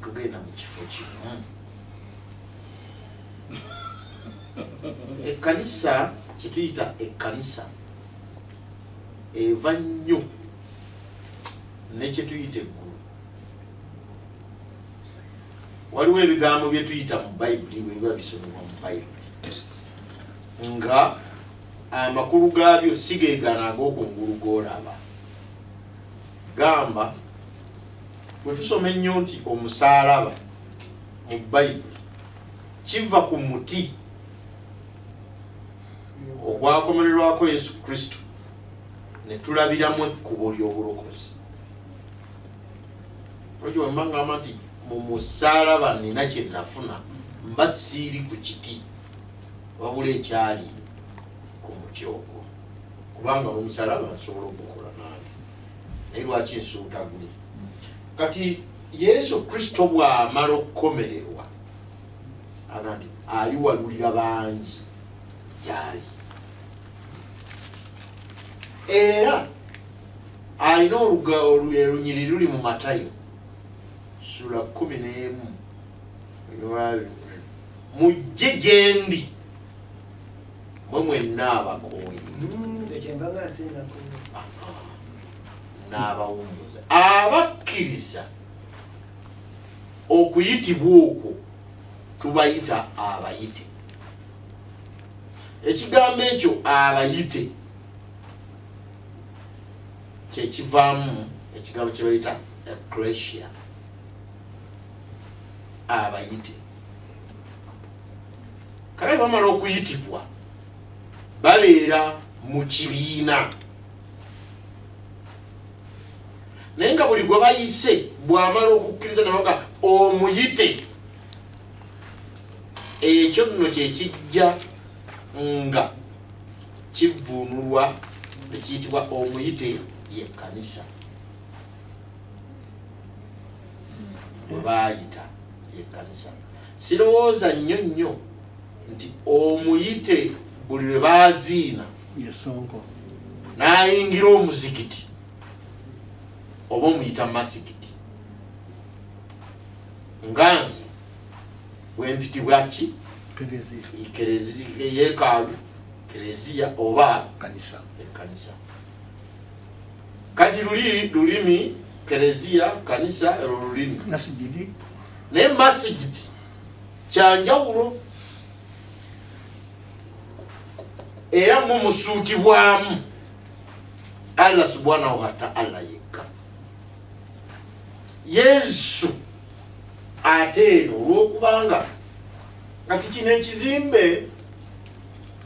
tugenda mu kifo kimu. Ekkanisa kyetuyita ekkanisa eva nnyo nekyetuyita eggulu. Waliwo ebigambo bye tuyita mu Bayibuli bwe biba bisomebwa mu Bayibuli nga amakulu gaabyo si geegana ag'okungulu g'olaba. Gamba bwe tusoma ennyo nti omusaalaba mu Bayibuli kiva ku muti ogwakomererwako Yesu Kristo ne tulabiramu ekkubo ly'obulokozi. Lwaki wemba ngamba nti mu musaalaba nina kye nafuna mba siiri ku kiti wabula ekyali ku muti ogwo, kubanga mu musaalaba nsobola okukola nange naye lwaki nsuuta guli. Kati Yesu Kristo bw'amala okukomererwa aga nti aliwalulira bangi gyali era alina olunyiri luli mu Matayo sura 11 mujje gyendi mwe mwenna abakooyi n'abawummuza abakkiriza okuyitibwa okwo tubayita abayite. Ekigambo ekyo abayite kyekivaamu ekigambo kye bayita ecclesia, abayite. Kale bamala okuyitibwa babeera mu kibiina naye nga buli gwe bayise bw'amala okukkiriza nabaga omuyite. Ekyo nno kyekijja nga kivuunulwa ekiyitibwa omuyite y'ekkanisa. Bwe baayita y'ekkanisa sirowooza nnyo nti omuyite buli lwe baaziina n'ayingira omuzikiti oba omuyita masikiti nga nze bwempitibwa ki yeekaalu kereziya oba ekkanisa. Kati lulimi kereziya kanisa ero lulimi naye masigiti kyanjawulo era mumusuutibwamu Allah subhanahu wa ta'ala yekka. Yesu ate eno olw'okubanga kati kino ekizimbe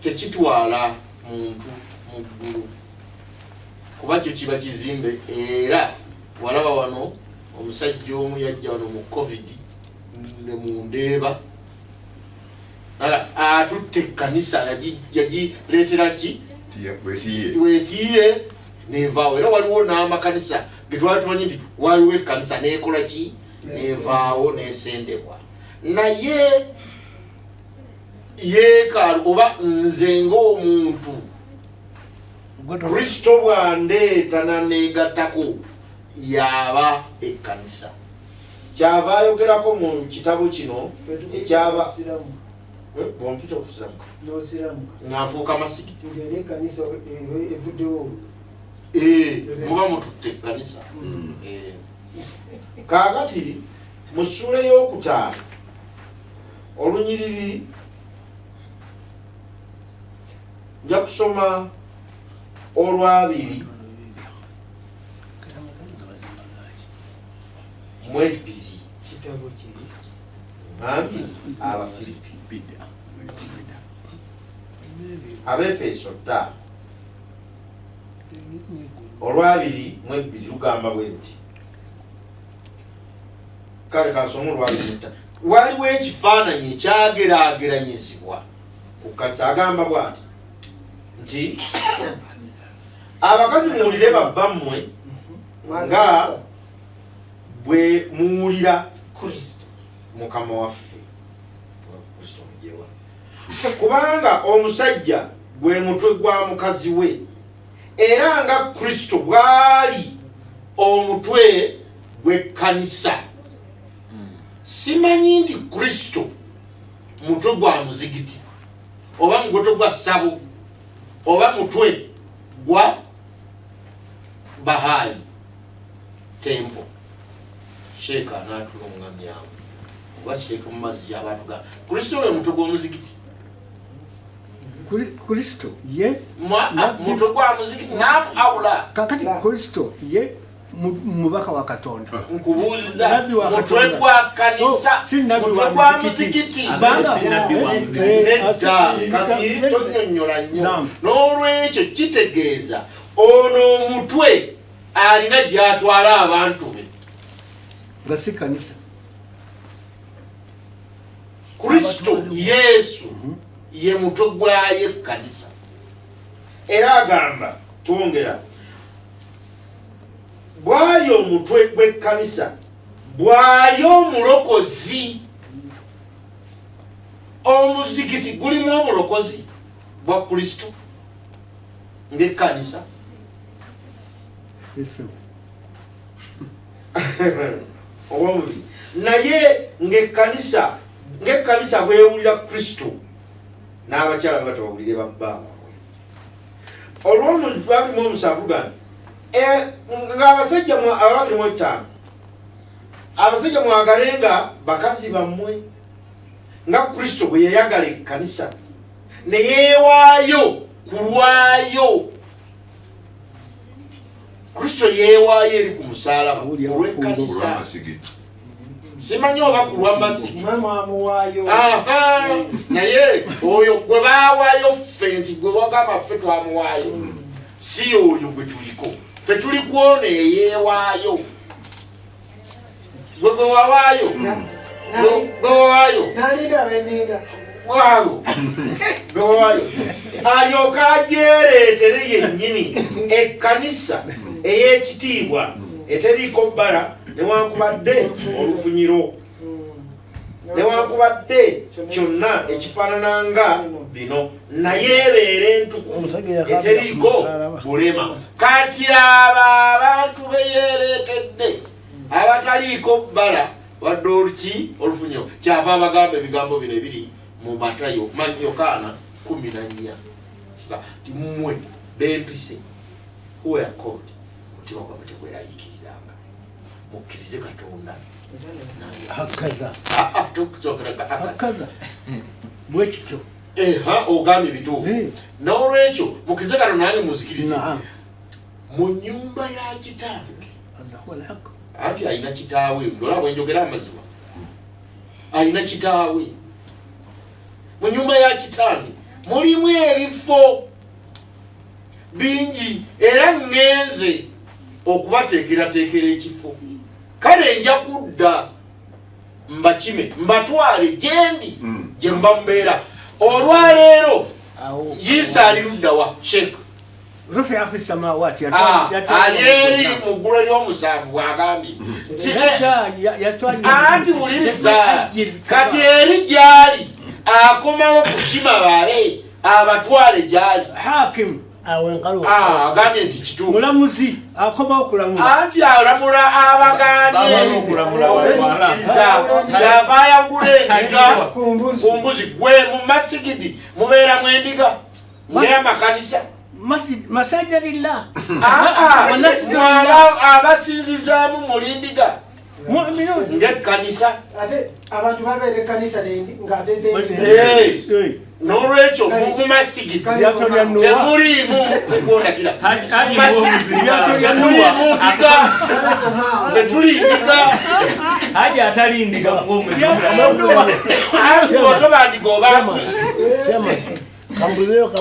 tekitwala muntu mu ggulu kuba kyo kiba kizimbe. Era walaba wano omusajja omu yajja wano mu covid ne mundeeba atutte ekkanisa yagireetera ki wetiye nevaawo. Era waliwo n'amakanisa ge twali tumanyi nti waliwo ekkanisa neekola ki nevaawo nesendebwa. Naye yeekaalu oba nze ng'omuntu Kristo bwandeeta naneegattako yaba ekkanisa. Kyava ayogerako mu kitabo kino ekyaba bompita okusiramuka ng'afuuka masigiti muba mututte ekkanisa. Kaakati mu ssula ey'okutaano olunyiriri nja kusoma olwabiri mu ebiri kitabo kiri ngambi Abafiripi Abefeso 5 olwabiri mu 2 lugamba bwe luti kale kasoma olwabiri waliwo ekifaananyi ekyageraageranyizibwa ku kanisa agamba bw'ati nti abakazi muwulire babbammwe nga bwe muwulira Kristo mukama waffe Kristo mujewa kubanga omusajja gwe mutwe gwa mukazi we era nga Kristo bwali omutwe gw'ekkanisa. Simanyi nti Kristo mutwe gwa muzigiti oba mutwe gwa ssabo oba mutwe gwa Bahai tempo. Sheeka n'atulungamyamu oba sheeka mu mazzi gy'abaatuga Kristo we mutwe gw'omuzigiti. Kristo ye mutwe gwa muzigiti namu awula kakati Kristo ye mubaka wa Katonda. Nkubuuza mutwe gwa kanisa mutwe gwa muzigiti kati tonyonnyola nnyo n'olwekyo kitegeeza ono omutwe alina gy'atwala abantu be nga si kanisa. Kristo Yesu ye mutwe gwaye kanisa era agamba twongera bwali omutwe gw'ekkanisa bwali omulokozi. Omuzigiti gulimu obulokozi bwa Kristo ng'ekkanisa owomubi naye ng'ekkanisa bwewulira Kristo n'abakyala bato bawulire babbaabwe. Olw'omusanvu gano ng'abasajja 25 abasajja mwagalenga bakazi bammwe nga Kristo bwe yayagala ekkanisa ne yeewaayo ku lwayo. Kristo yeewaayo eri ku musalaba olw'ekkanisa. Simanyi oba ku lw'amazigi naye oyo gwe baawaayo ffe nti gwe wagamba ffe twamuwaayo si oyo gwe tuliko. Ffe tuli kwona eyeewaayo gwe wawaayo waawo gwe wawaayo alyoka ajereetere yennyini ekkanisa ey'ekitiibwa eteriiko bbala newankubadde olufunyiro newankubadde kyonna ekifaanananga bino naye ebeera entuku eteriiko bulema. Kati abo abantu beyeereetedde abataliiko bbala wadde oluki olufunyiro kyava abagamba ebigambo bino ebiri mu Matayo Yokaana 14 ti mmwe bempise who are called mutima gwabwe tegweraliikiriranga mukkirize Katonda akaza bwekityo ogambye ebituufu n'olwekyo mukkirize Katonda nange muzikirize mu nnyumba ya kitange anti alina kitaawe ndola bwenjogera amazima alina kitaawe mu nyumba ya kitange mulimu ebifo bingi era ngenze okubateekerateekera ekifo. Kale nja kudda mbakime mbatwale gyendi gye mba mubeera. Olwaleero Yiisa ali ludda wa Sheikh Rufi afisa mawati ali eri mu ggulu ery'omusanvu bw'agambye anti wuliriza kati eri gy'ali akomawo kukima babe abatwale gy'ali hakimu agambye nti kituufu mulamuzi akomawo kulamula anti alamula abaganye okukkiriza kyava ayagula endiga ku mbuzi. Gwe mu masigidi mubeeramu endiga ng'amakanisa masajja lillah abasinzizaamu mulindiga ng'ekkanisa abantu babeera ekkanisa ng'ate n'olwekyo mu masigidi temuliimu tekundakira temuliimu ndiga fe tuli ndiga haji atali ndiga otobandiga oba mbuzi Kambuleo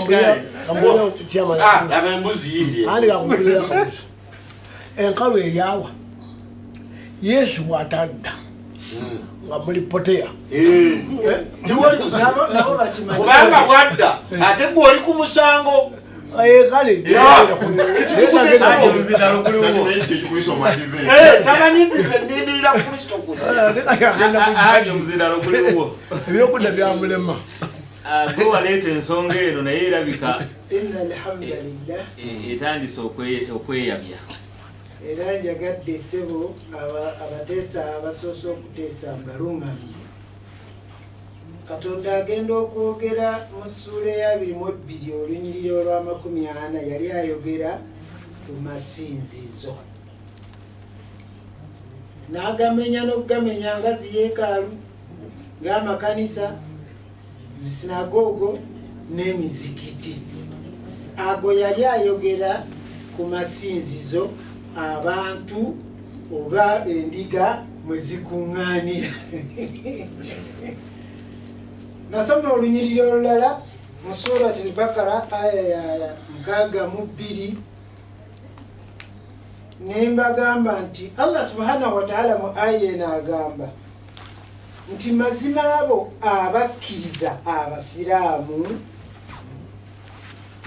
chama. Laba embuzi yiri. Ani kambuleo kabisa. Enkawe yawa. Yesu watadda. Nga mulipotea. Kubanga wadda ate gwe oli ku musango. Kale. Tamanyizize ndindirira Kristo kuno. Ebyokulya byamulema. Gwe waleeta ensonga eno naye erabika alhamdulillah etandise okweyabya. era njagadde ssebo abateesa abasoose okuteesa mbalungamye. Katonda agenda okwogera mu ssuula ya 22 olunyiriri olwa 40 yali ayogera ku masinzizo. N'agamenya n'okugamenya nga ziyeekaalu, ng'amakanisa, zisinagogo n'emizikiti. Ago yali ayogera ku masinzizo abantu oba endiga mwe zikuŋŋaanira. Nasoma olunyiriri olulala mu Surati al-Baqara aya ya 62 ne mbagamba nti Allah subhanahu wa ta'ala mu aya eno agamba nti mazima abo abakkiriza abasiraamu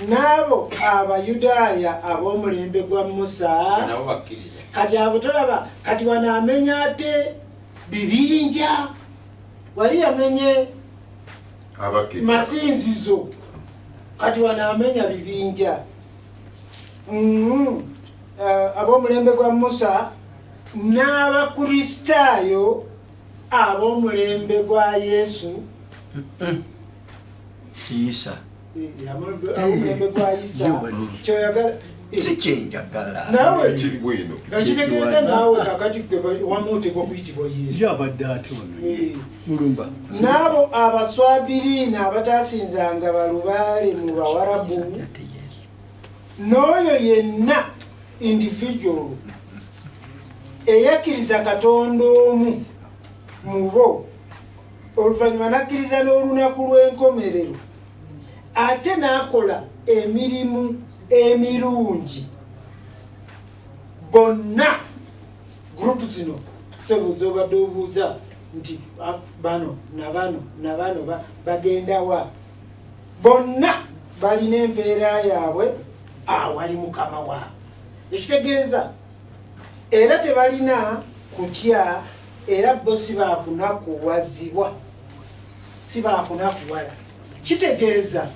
n'abo abayudaaya ab'omulembe gwa Musa Nabo bakkiriza. kati abo tolaba kati wanaamenya ate bibinja wali yamenye masinzizo kati wanaamenya bibinja. Ab'omulembe gwa Musa n'abakristaayo ab'omulembe gwa Yesu Isa ab'omulembe gwa Isa kyoyagala sikyenjagala nawe Ekiri bwino. ekitegeeza naawe kakati wamuutekwa okuyitibwa Yesu yabadde atono mulumba n'abo abaswabiriina abataasinzanga balubaale mu Bawarabu n'oyo yenna individual eyakkiriza Katonda omu mu bo oluvannyuma n'akkiriza n'olunaku lw'enkomerero ate n'akola emirimu emirungi bonna gurupu zino sebuuza obadde obuuza nti bano nabano bagenda wa bonna balina empeera yaabwe awali Mukama waabwe. Ekitegeeza era tebalina kutya era bo si baakunakuwazibwa si baakunakuwala. Kitegeeza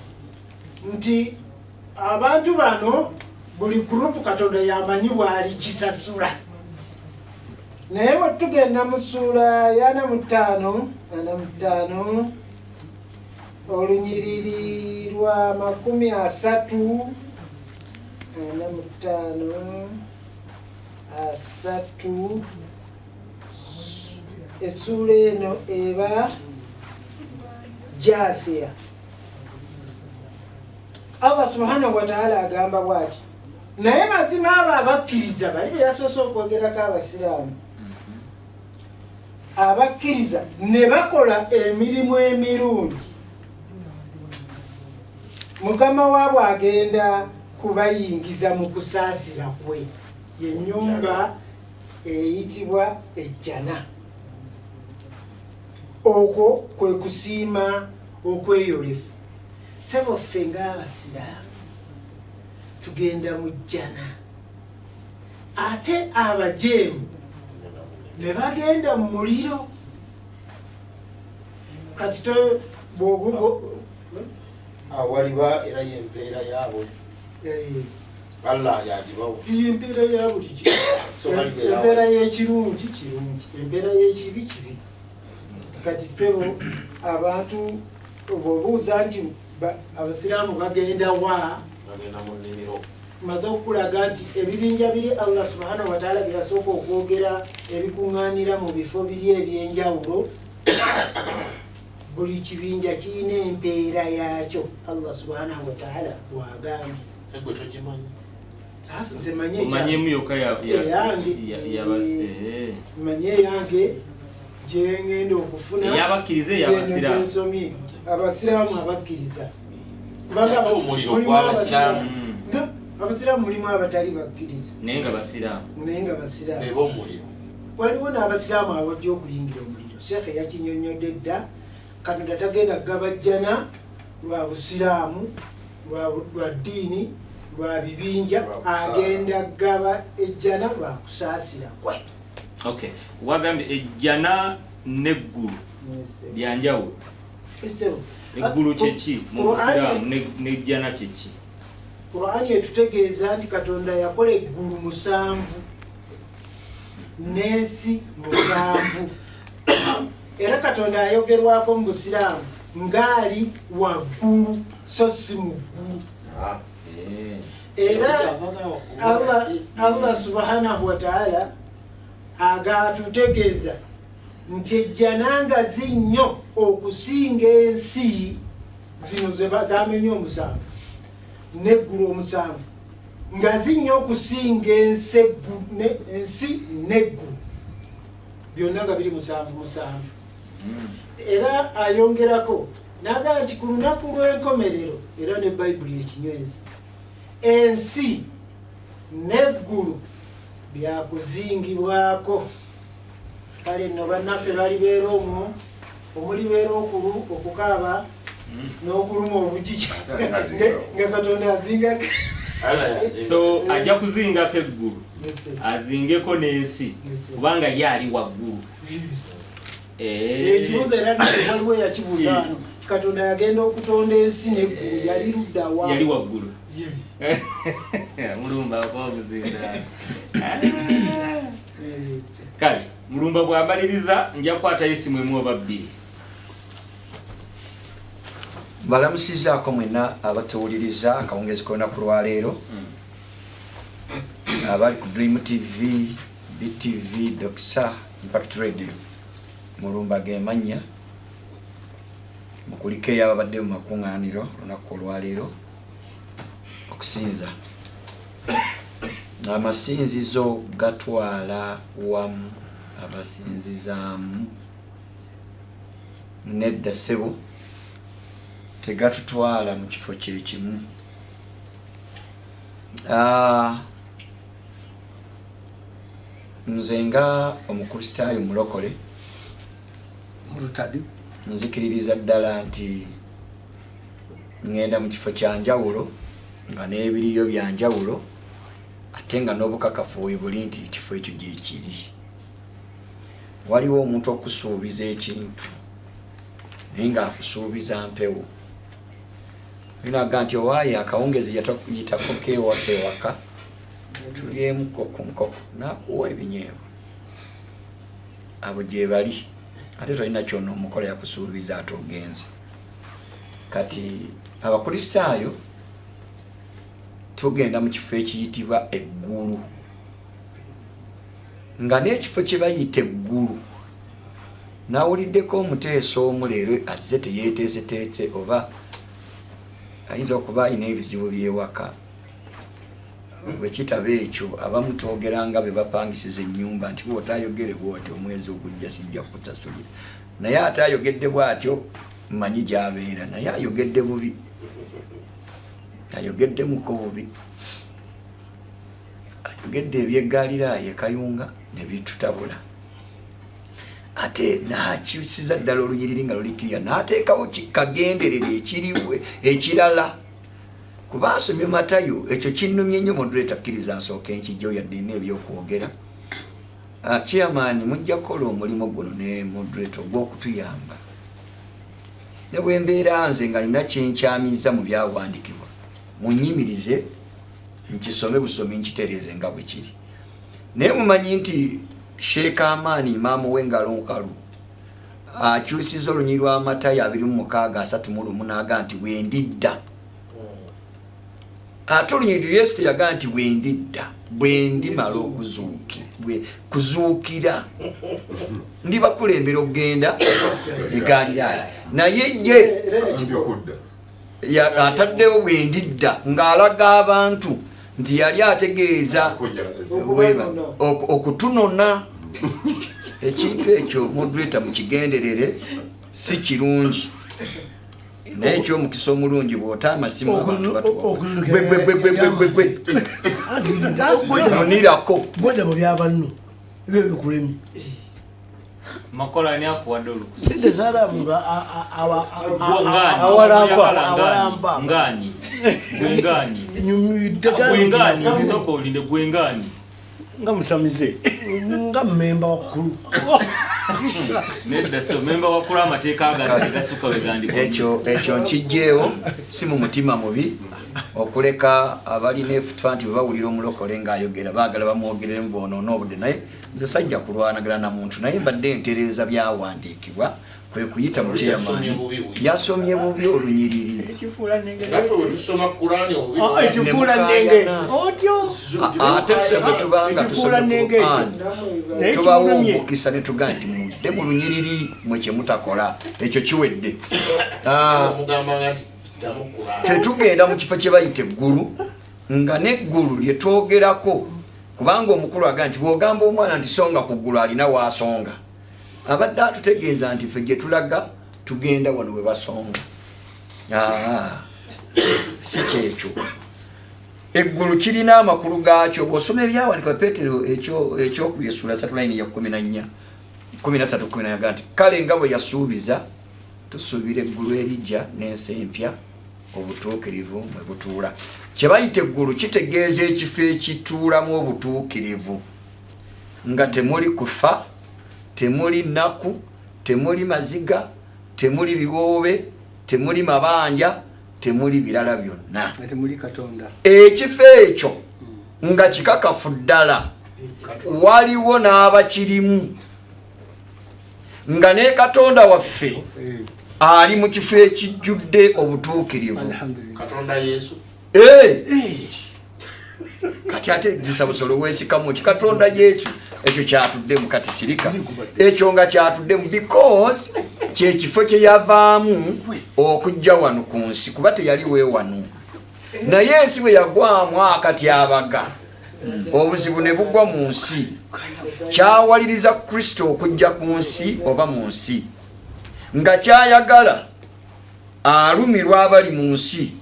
nti abantu bano buli gurupu Katonda yamanyi bwali kisasula. Naye bwe tugenda mu ssuula ya 45 olunyiriri lwa 30 essuula eno eba Jaathiya. Allah subhanahu wa ta'ala agamba bwati naye mazima abo abakkiriza bali be yasoose okwogerako abasiraamu abakkiriza ne bakola emirimu emirungi Mukama waabwe agenda kubayingiza mu kusaasira kwe yennyumba eyitibwa ejjana. Okwo kwe kusiima okweyolefu. Sebo ffe ng'abasiraamu tugenda mu jjana ate abajeemu ne bagenda mu muliro. Kati Awaliba era y'empeera yaabwe. Allah yagibawo. Empeera ya buli kimu. Empeera y'ekirungi kirungi, empeera y'ekibi kibi. Kati sebo abantu bw'obuuza nti abasiraamu bagenda wa Bagenda mu nnimiro. maze okulaga nti ebibinja biri Allah subhanahu wa ta'ala byasooka okwogera ebikuŋŋaanira mu bifo biri ebyenjawulo. Buli kibinja kirina empeera yaakyo Allah subhanahu wa ta'ala bw'agambye. Egwe togimanyi. Nze manye Omanyemu yokka manye eyange gye ngenda okufuna eyabakkiriza ey'abasiraamu. ensomye abasiraamu abakkiriza abasiraamu mulimu abatali bakkiriza naye nga basiraamu waliwo n'abasiraamu abajja okuyingira omuliro. Sheekhe yakinyonyodde dda. Katonda tagenda gabajjana lwa busiraamu lwa ddiini lwa bibinja, agenda gaba ejjana lwa kusaasira kwe. Okay, wagambye ejjana n'eggulu byanjawulo. Eggulu kyeki mu busiraamu n'ejjana kyeki? Qur'ani etutegeeza nti Katonda yakola eggulu 7 n'ensi 7. Era Katonda ayogerwako mu busiraamu ng'ali waggulu so si mu ggulu. Era Allah subhanahu wa ta'ala agatutegeeza nti ejjana ngazi nnyo okusinga ensi zino zamenya 7 n'eggulu 7, ngazi nnyo okusinga ensi n'eggulu byonna nga biri 7. Era ayongerako n'agamba nti ku lunaku lw'enkomerero, era ne Bayibuli ekinywezi, ensi n'eggulu byakuzingibwako. Kale nno bannaffe balibeera omwo, omulibeera okukaaba n'okuluma obujiji nga Katonda azingako. So ajja kuzingako eggulu azingeko n'ensi kubanga ye ali waggulu. Ekibuuzo era waliwo yakibuuza wano, Katonda yagenda okutonda ensi n'eggulu yali ludda wa? Yali waggulu. Mulumba akobuzinda. Kale Mulumba bw'abaliriza nja kukwata isimu emu oba bbiri. Balamusizaako mwenna abatuwuliriza akawungezi k'olunaku lwaleero, abali ku Dream TV, BTV, Doxa, Impact Radio. Mulumba gemannya mukuliko eyo ababadde mu makuŋŋaaniro olunaku olwaleero okusinza. Amasinzizo gatwala wamu abasinzizaamu, nedda ssebo tegatutwala mu kifo kye kimu. Nze nga omukristaayo mulokole nzikiririza ddala nti ngenda mu kifo kya njawulo nga n'ebiriyo bya njawulo, ate nga n'obukakafu buli nti ekifo ekyo gye kiri. Waliwo omuntu okusuubiza ekintu naye ng'akusuubiza mpewo. Binaga nti owaaye akawungezi yitako kewaka tulyemu ku nkoko n'akuwa ebinyeebwa. Abo gye bali, ate tolina kyonna omukola yakusuubiza ate ogenze. Kati abakristaayo tugenda mu kifo ekiyitibwa eggulu, nga n'ekifo kye bayita eggulu nawuliddeko omuteeso omu leero azze teyeeteeseteese oba ayinza okuba alina ebizibu byewaka. Bwe kitaba ekyo abamu twogeranga be bapangisiza ennyumba nti bw'otaayogere bw'otyo omwezi ogujja sijja kusasulira, naye ate ayogedde bw'atyo mmanyi gy'abeera, naye ayogedde bubi, ayogeddemuko bubi, ayogedde ebyeggalirayo ekayunga ne bitutabula. Ate n'akyusiza ddala olunyiriri nga lulikirira n'ateekawo kagenderere ekiriwe ekirala. Kuba asomye Matayo, ekyo kinnumye nnyo moderator akkiriza nsooka enkijjo yadde nina ebyokwogera. Chairman mujja kukola omulimu guno ne moderator gw'okutuyamba. Ne bwe mbeera nze nga nina kyenkyamiza mu byawandiikibwa, munnyimirize nkisome busomi nkitereeze nga bwe kiri. Naye mumanyi nti Sheikh Amani imaamu w'engalo nkalu akyusiza olunyi lwa Matayo 26:31 n'aga nti wendidda. Ate olunyi Yesu teyaga nti wendidda, bwe ndimala kuzuukira ndibakulembera okugenda e Galilaya. Naye ye ataddewo wendidda ng'alaga abantu nti yali ategeeza okutunona. Ekintu ekyo moderator mukigenderere si kirungi. naye ekyomukisa omulungi bw'ota amasimu abantu batumunirako gwedda mu byabanno ebyo bikulemi makola ni akuwadde olukusa sidde salamu awalamba ngani gwengani soko olinde gwengani nga musamize nga mmemba wakkulu nedda so memba wakulu amateeka agasuka wegandika ekyo nkijjeewo si mu mutima mubi okuleka abalina efutufa nti bwebawulira omulokole ng'ayogera baagala bamwogereremu boonoona obudde naye nze sajja kulwanagala na muntu naye mbadde ntereeza byawandiikibwa kwe kuyita mu kyeyamaanyi yasomye bubi olunyiriri ate bwe tubanga tusomye ku Qur'an tubawo omukisa ne tugaa nti mudde mu lunyiriri mwe kye mutakola ekyo kiwedde ffe tugenda mu kifo kye bayita eggulu nga n'eggulu lye twogerako kubanga omukulu agaa nti bw'ogamba omwana nti songa ku ggulu alina waasonga abadde atutegeeza nti ffe gye tulaga tugenda wano we basonga si kyekyo eggulu kirina amakulu gaakyo bw'osoma ebyawanika Peetero ekyokubiri essula 3 layini ya 14 13 yagaa nti kale nga bwe yasuubiza tusuubira eggulu erijja n'ensi empya obutuukirivu mwe butuula kye bayita eggulu kitegeeza ekifo ekituulamu obutuukirivu nga temuli kufa temuli nnaku temuli maziga temuli biwoobe temuli mabanja temuli birala byonna ekifo ekyo nga kikakafu ddala waliwo n'abakirimu nga ne Katonda waffe ali mu kifo ekijjudde obutuukirivu kati ate zisabusolo weesikamu ki Katonda Yesu ekyo kyatuddemu kati sirika ekyo nga kyatuddemu because kyekifo kye yavaamu okujja wano ku nsi kuba teyali weewano naye ensi bwe yagwamu akatyabaga obuzibu ne bugwa mu nsi kyawaliriza Kristo okujja ku nsi oba mu nsi nga kyayagala alumirwa abali mu nsi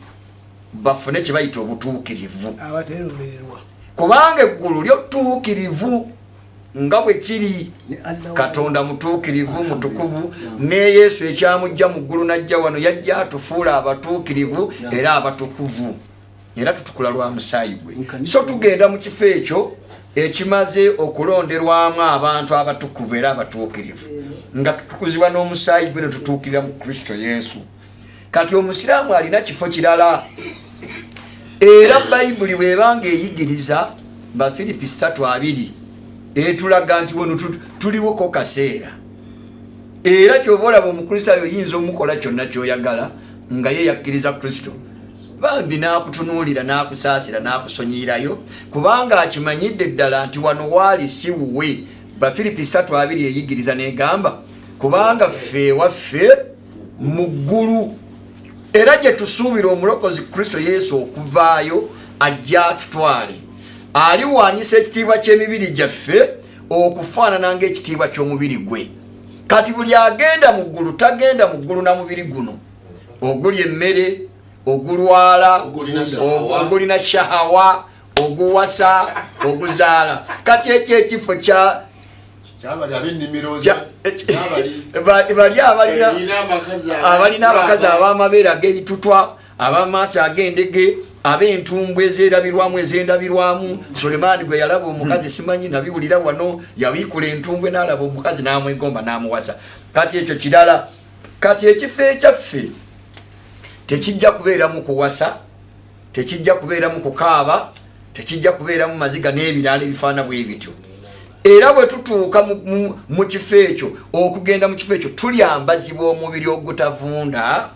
bafune kye bayita obutuukirivu kubanga eggulu lyotuukirivu nga bwe kiri Katonda mutuukirivu mutukuvu ne Yesu ekyamujja mu ggulu najja wano yajja atufuula abatuukirivu era abatukuvu era tutukula lwa musaayi gwe so tugenda mu kifo ekyo ekimaze okulonderwamu abantu abatukuvu era abatuukirivu nga tutukuzibwa n'omusaayi gwe ne tutuukirira mu Kristo Yesu kati omusiraamu alina kifo kirala era Bayibuli bwebanga eyigiriza ba Filipi 3:2 etulaga nti wano tuliwoko kaseera era kyova olaba omukristaayo yinza omukola kyonna kyoyagala nga ye yakkiriza Kristo bambi n'akutunuulira n'akusaasira n'akusonyiirayo kubanga akimanyidde ddala nti wano waali si wuwe ba Filipi 3:2 eyigiriza n'egamba kubanga ffe waffe mu ggulu era gye tusuubira omulokozi Kristo Yesu okuvaayo ajja atutwale aliwanyisa ekitiibwa ky'emibiri gyaffe okufaanana ng'ekitiibwa ky'omubiri gwe kati buli agenda mu ggulu tagenda mu ggulu na mubiri guno ogulya emmere ogulwala ogulina shahawa oguwasa oguzaala kati ekyo ekifo kya bali abalina abakazi ab'amabeere ag'ebitutwa ab'amaaso ag'endege ab'entumbwe ezerabirwamu ezendabirwamu Sulemaani gwe yalaba omukazi simanyi nabiwulira wano yabiikula entumbwe n'alaba omukazi n'amwegomba n'amuwasa kati ekyo kirala kati ekifo ekyaffe tekijja kubeeramu kuwasa tekijja kubeeramu kukaaba tekijja kubeeramu maziga n'ebirala ebifaana bwe bityo era bwe tutuuka mu kifo ekyo okugenda mu kifo ekyo tulyambazibwa omubiri ogutavunda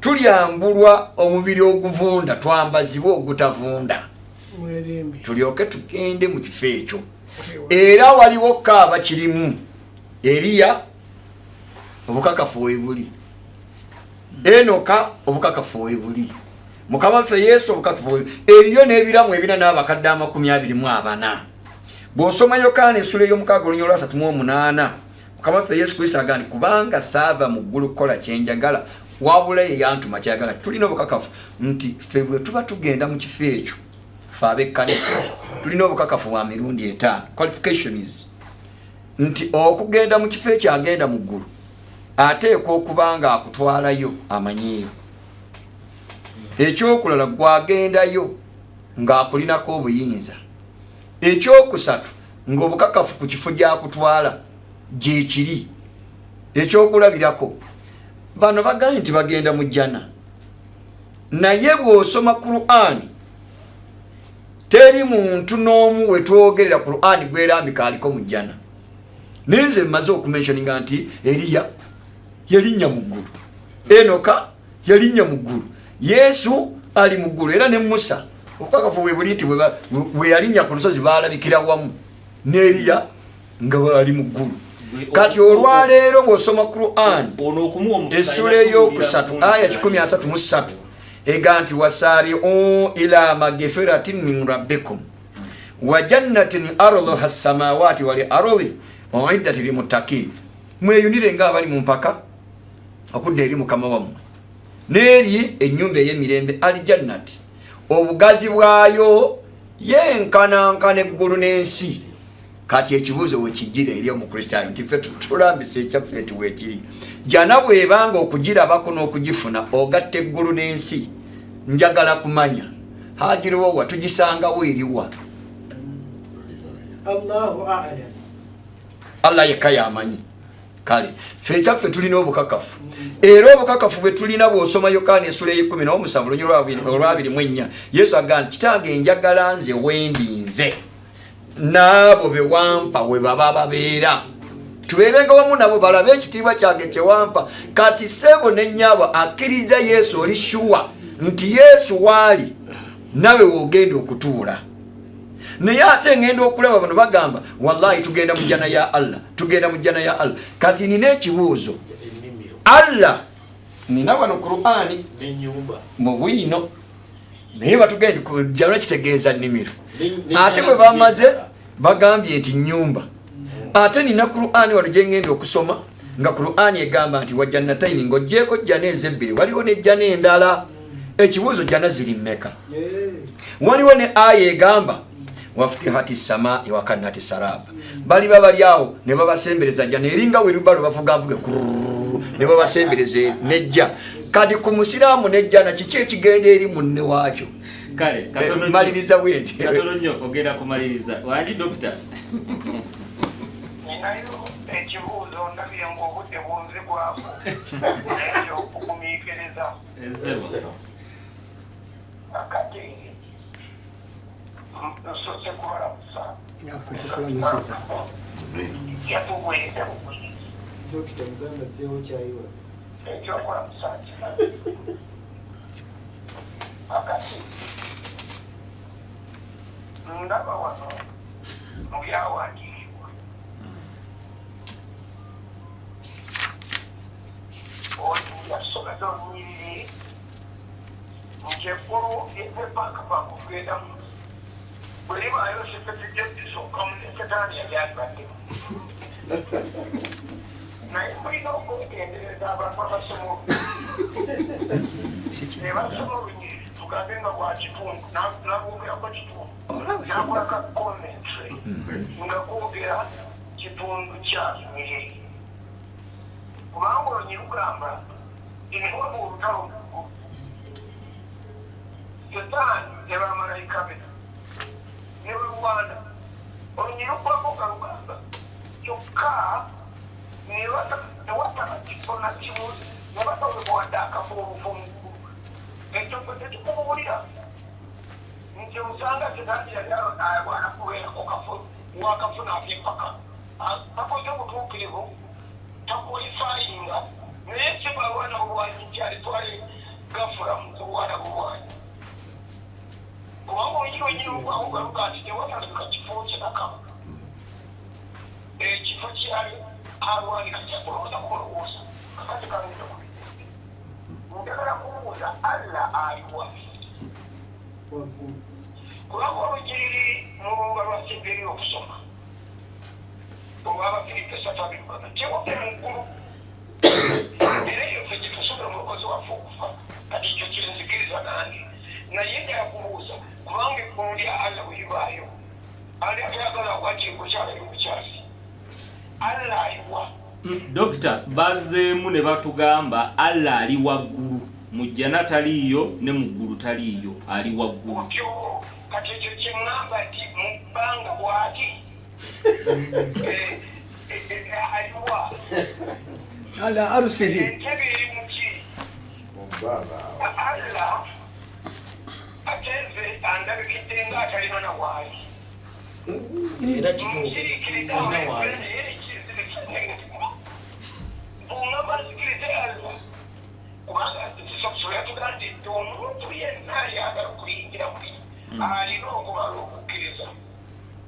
tulyambulwa omubiri oguvunda twambazibwa ogutavunda tulyoke tugende mu kifo ekyo era waliwo kaaba kirimu Eriya obukakafu webuli Enoka obukakafu webuli Mukama waffe Yesu obukakafu webuli eriyo n'ebiramu ebina n'abakadde 24 bw'osoma Yokaana essula ey'omukaaga olunyolo 38 Mukama waffe Yesu Kristo agamba kubanga saava mu ggulu kukola kyenjagala wabula ye yantuma kyagala. Tulina obukakafu nti ffe bwe tuba tugenda mu kifo ekyo ffe ab'ekkanisa tulina obukakafu bwa mirundi 5. Qualification is nti okugenda mu kifo ekyo agenda mu ggulu ateekwa okuba nga akutwalayo amanyiiro. Ekyokulala gwagendayo ng'akulinako obuyinza. Ekyokusatu ng'obukakafu ku kifo gy'akutwala gye kiri. Ekyokulabirako bano bagambye nti bagenda mu jjana, naye bw'osoma Qur'an teri muntu n'omu we twogerera Qur'an gwerambika aliko mu jjana. Nenze mmaze okumentioninga nti Eliya yalinnya mu ggulu, Enoka yalinnya mu ggulu, Yesu ali mu ggulu, era ne Musa obukakafu bwe buli nti bwe yalinnya ku lusozi baalabikira wamu ne Eliya nga bali mu ggulu. Kati olwaleero bw'osoma Qur'an essula ey'okusatu aya 13 ega nti wasaari'u ila magfiratin min rabbikum wa jannatin arduha as-samawati wal ardi uiddat lil muttaqin. Mweyunire ng'abali mu mpaka okudda eri Mukama wammwe n'eri ennyumba ey'emirembe aljannati, obugazi bwayo yenkanankana eggulu n'ensi. Kati ekibuuzo wekijjira eri omukristaayo nti ffe tulambisa ekyaffe eti weekiri. Jana bw'ebanga okugirabako n'okugifuna ogatta eggulu n'ensi, njagala kumanya hajiriwo wa tugisangawo eriwa? Allahu a'lam. Allah yekka y'amanyi. Kale ffe ekyaffe tulina obukakafu, era obukakafu bwe tulina bw'osoma Yokaana essula y'E17 olw'abiri Yesu agamba kitange njagala nze wendinze n'abo be wampa we baba babeera, tubeerenga wamu nabo balabe ekitiibwa kyange kye wampa. Kati ssebo ne nnyabo akkiriza Yesu oli shuwa nti Yesu waali nawe w'ogenda okutuula. Naye ate ngenda okulaba bano bagamba wallahi tugenda mu jjana ya Allah, tugenda mu jjana ya Allah. Kati nina ekibuuzo, Allah nina wano Qur'ani mu bwino naye batugenda ku jjana kitegeeza nnimiro, ate bwe bamaze bagambye nti nnyumba. Ate nina Qur'ani wano gye ngenda okusoma nga Qur'ani egamba nti wa jannataini ng'oggyeko jjana ezebbiri, waliwo ne jjana endala. Ekibuuzo jjana ziri mmeka? Waliwo ne aya egamba wafutihati samaa'i wa kannati saraba, baliba bali awo ne babasembereza jjana eringa werubalo bavugavuge ne babasembereza nejja. Kati ku musiraamu nejjana kiki ekigenda eri munne waakyo? Kale katono maliriza bwenti katono nnyo ogenda kumaliriza wangi dokita. Ninayo ekibuuzo ndabye ng'obudde bunzigwako naye okugumiikiriza Ezebo akati nsose kubalamusa Yaffe tukulamusiza. yatugwiriza bugwiriza Dokita mugamba zeewo kyayiwa. ekyokulamusa akati ndaba wano mu byawandiikibwa oli yasomeza olunyiriri nkyekulu epepankapaka okugendamu bwe libaayo sefefijebisokamu ne setaani yali alibaddemu naye mulina okwegendereza abantu abasoma ne basoma olunyiriri tugambe nga bwa kitundu nabwogerako kitundu nakolaka commentary nga kwogera kitundu kyanyiriri kubanga olunyi lugamba eniwaba olutalo setaani ne bamalayika be ne lulwana olunyi lukwako nga lugamba kyokka newataba kisona kimu nebatawebwadde akafo obufumu ekyo kwe tekikubuulira nti osanga setaani yali ayagwana kubeerako kafo wakafuna akempaka akoze obutuukirivu takwalifayinga naye kibwalwana bubwanyi nti alitwale gafula mu kulwana bubwanyi kubanga olukiro nyini okwakugaluka nti tewatalabika kifo kyekakama ekifo kyali alwanika kyakulowooza kumulowooza kakati kaleta kubizenge njagala kumubuuza Allah aliwa kubanga olugiriri mulunga lwa seberi okusoma olw'abafiripe satabirwana kyewaffe mu ggulu era eyo ffe gyetusobola omulokozi waffe okufa kati ekyo kinzikiriza nange naye njakubuuza kubanga eggulu lya allah bweribaayo ali atayagala wakingo kyalayo bukyasi allah aliwa Dokita bazeemu ne batugamba Allah ali waggulu mujjana taliyo ne mu ggulu taliyo ali waggulu otyo kati ekyo kyeŋŋamba nti mu bbanga bw'ati aliwa ala arsihi entebe eri mu ki allah ateze andabikidde ng'atalina na waali era kituufu bungabazikirize allah kubanga sokusobola tugaa nti omuntu yenna ayagala okuyingira muli alina okubala okukkiriza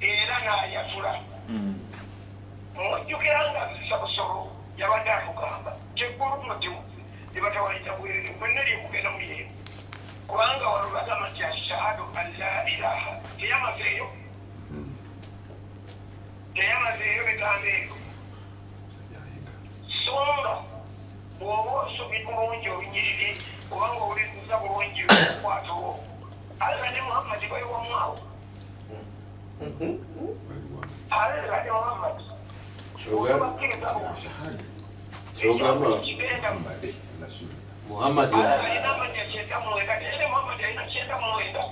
era n'ayatula mujjukira nga bisabusolo yabadde atugamba kyeggulu mudimu libatawalita bwerere mwenna lyekugenda muliemu kubanga wano bagamba nti ashhadu an la ilaha teyamazeeyo bigambo ebyo songa bw'oba osomye bulungi obinyirire kubanga olikuza bulungi okukwatawo alla ne muhammadi bali wamwawo alla ne muhammadi Muhammad alina amanya kyenda mwenda naye muhammadi alina kyenda mwenda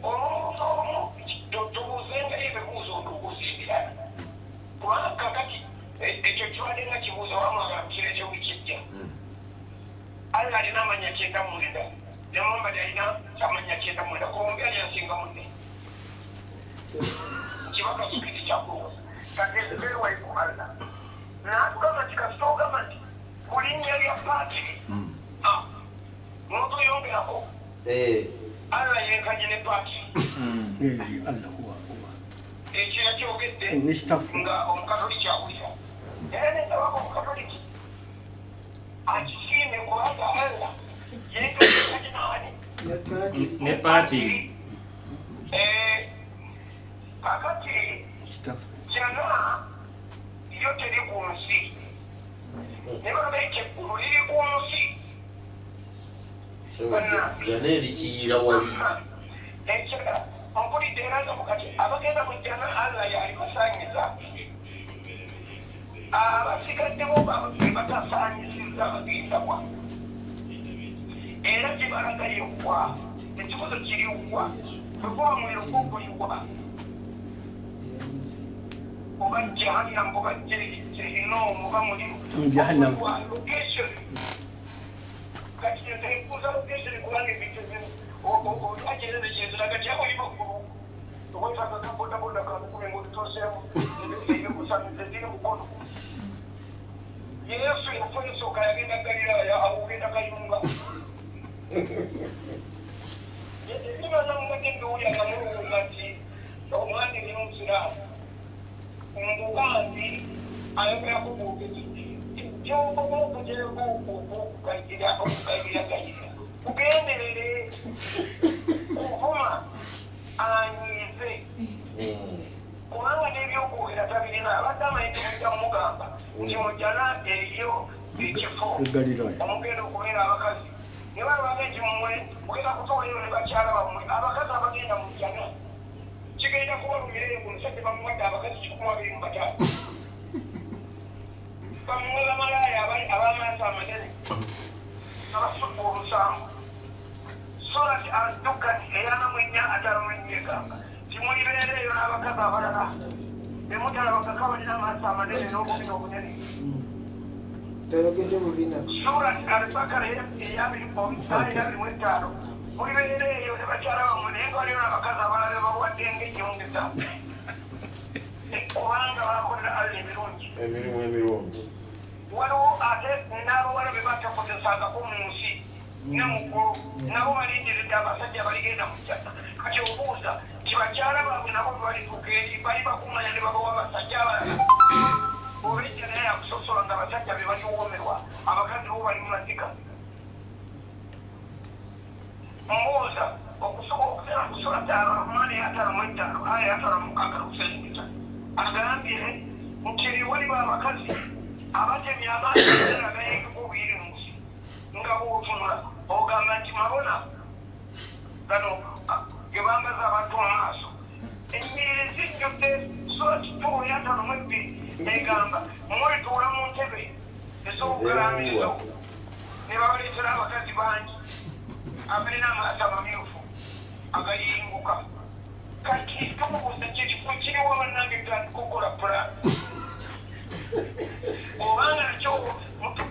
omu tubuuzengayo ebibuuzo otubuuza ebirala kubanga kakati ekyo kibadde nga kibuuza wamwagala mukirete wikijja alla alina amanya kyenda mwenda ne muhammadi alina amanya kyenda mwenda kombi ali asinga munne kibaka kibiri kyakuwa kateeberwaiku alla natugamba nti kasitogamba nti ku linnya lya paatiri notuyongerako alla yenkanye ne paatiri ekyo yakyogedde nga omukatoliki awulira era nendabako omukatoliki akisiime kubanga alla yenkanye naani ne paatiri kakati jana yo teri ku nsi ne bagamba ekyegulu liri ku nsi jana erikiyiira wali ekirala ompulidde era nga mukati abagenda mu jjana alla yali basaanyiza abasigaddemu batasaanyizizza bagenzabwa era kibalaga yewa ekibuzo kiriwa bwekuba muliro gwogulibwa oba jahannam oba jehinomu oba muliro location kati nekuuza location kubanga ebintu ajererekyeziraga tyawali maggulu obasaga kabodaboda kamukume ngaolitoseemu ebyokusamiza ziri mukono yesu yafa esooka yagenda galiraaya awogenda kayunga ebibaza mugadde mbiwulyaga mulunga nti omwani erimusiraamu mbugambi ayogerako bwogezi gyobogokugayiragayira kugenderere kuvuma anyize kubanga n'ebyokwogera tabirina abadde amayinza mujja mugamba nti mujjana eriyo ekifo omugenda okubeera abakazi ne baba bagenzi mumwe mugenda kutoolayo ne bakyala bammwe abakazi abagenda mu jjana kigenda kubalumira engu musajja bamuwadde abakazi 25 bamuwe bamalaaya abamaaso amanene abasudde olusango solat andukani eyanamwenya atalamwenyeganga timulibeereeyo n'abakazi abalala bemutalabakaka balina amaaso amanene n'obubina obunene tayogedde bubina surat albakara eyabirimu5 mulibeereeyo ne bakyala bammwe naye nga waliyo n'abakazi abalala bawadde ng'enyongeza kubanga bakolera alla emirimu emirungi waliwo ate n'abawala be batakozesangako mu nsi ne mu ggulu nabo balindiridde abasajja baligenda mu jjana kati obuuza ti bakyala baabwe nabo bebalituuka eri bali bakuŋŋanya ne babawa abasajja abalala oba ejja naye yakusosola nga abasajja be baliwomerwa abakazi bo bali mu mazika mbuuza okusobola okutera Rahmani yatara mwita aya yatara mukaka kusengita agambye nti wali babakazi abatemye abantu agaye kubiri musi nga bw'otunula ogamba nti mabona gano gebambaza abantu amaaso ennyiriri zijjudde sotutulo yatara mwebbiri egamba mwetula mu ntebe ez'obugalamirizo ne babaleetera abakazi bangi abalina amaaso amamyufu agayinguka kati tumubuuza kirifo kiriwo bannange kukola pulaani obanga nakyo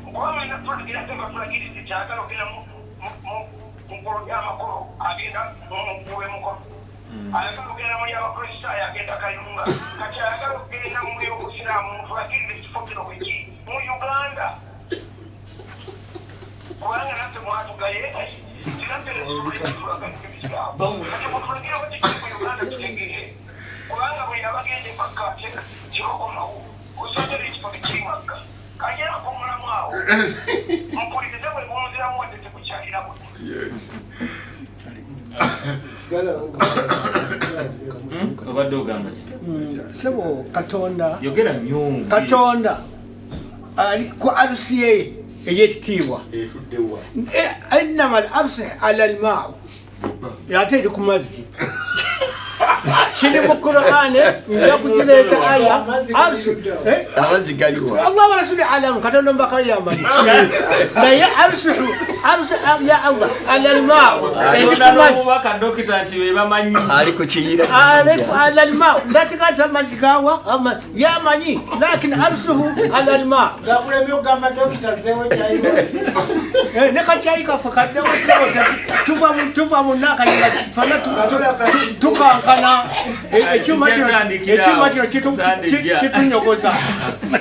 kubamulina tulagira tebatulagirize kyagala ogenda mu nkolo y'amakolo agenda mumukuba emukolo ayagala ogenda muli abakristaayo agenda kayunga kati ayagala ogenda muli obusiraamu mutulagirire ekifo kino bweki mu uganda kubanga naffe mwatugaye kubanga buli abagende makka kibakomawo osogera ekifo tekirimakka kagera kumulamu awo mpulirize bwe bumuziramu wadde tekukyalira buno obadde ogamba ki sebo katonda yogera nnyo katonda ali ku arusi ye eyekitiibwa innama al arsi ala almau ate eri ku mazzi kiri mu qur'ani nja kugireeta aya arsi amazzi galiwa allah wa rasuli alamu katonda mbaka yamanyi naye arsi ya allah ala almau alonabubaka dokita nti webamanyi ali ku kiyira ala almau ndatikati amazzi gawa yamanyi lakini arsuhu ala almau gakulemi ogamba dokita zewo kyayiwa ne kacyayi kaffe kaddewo sewota tuva mu nakaliga fana tukankana ekyuma kino kitunyogoza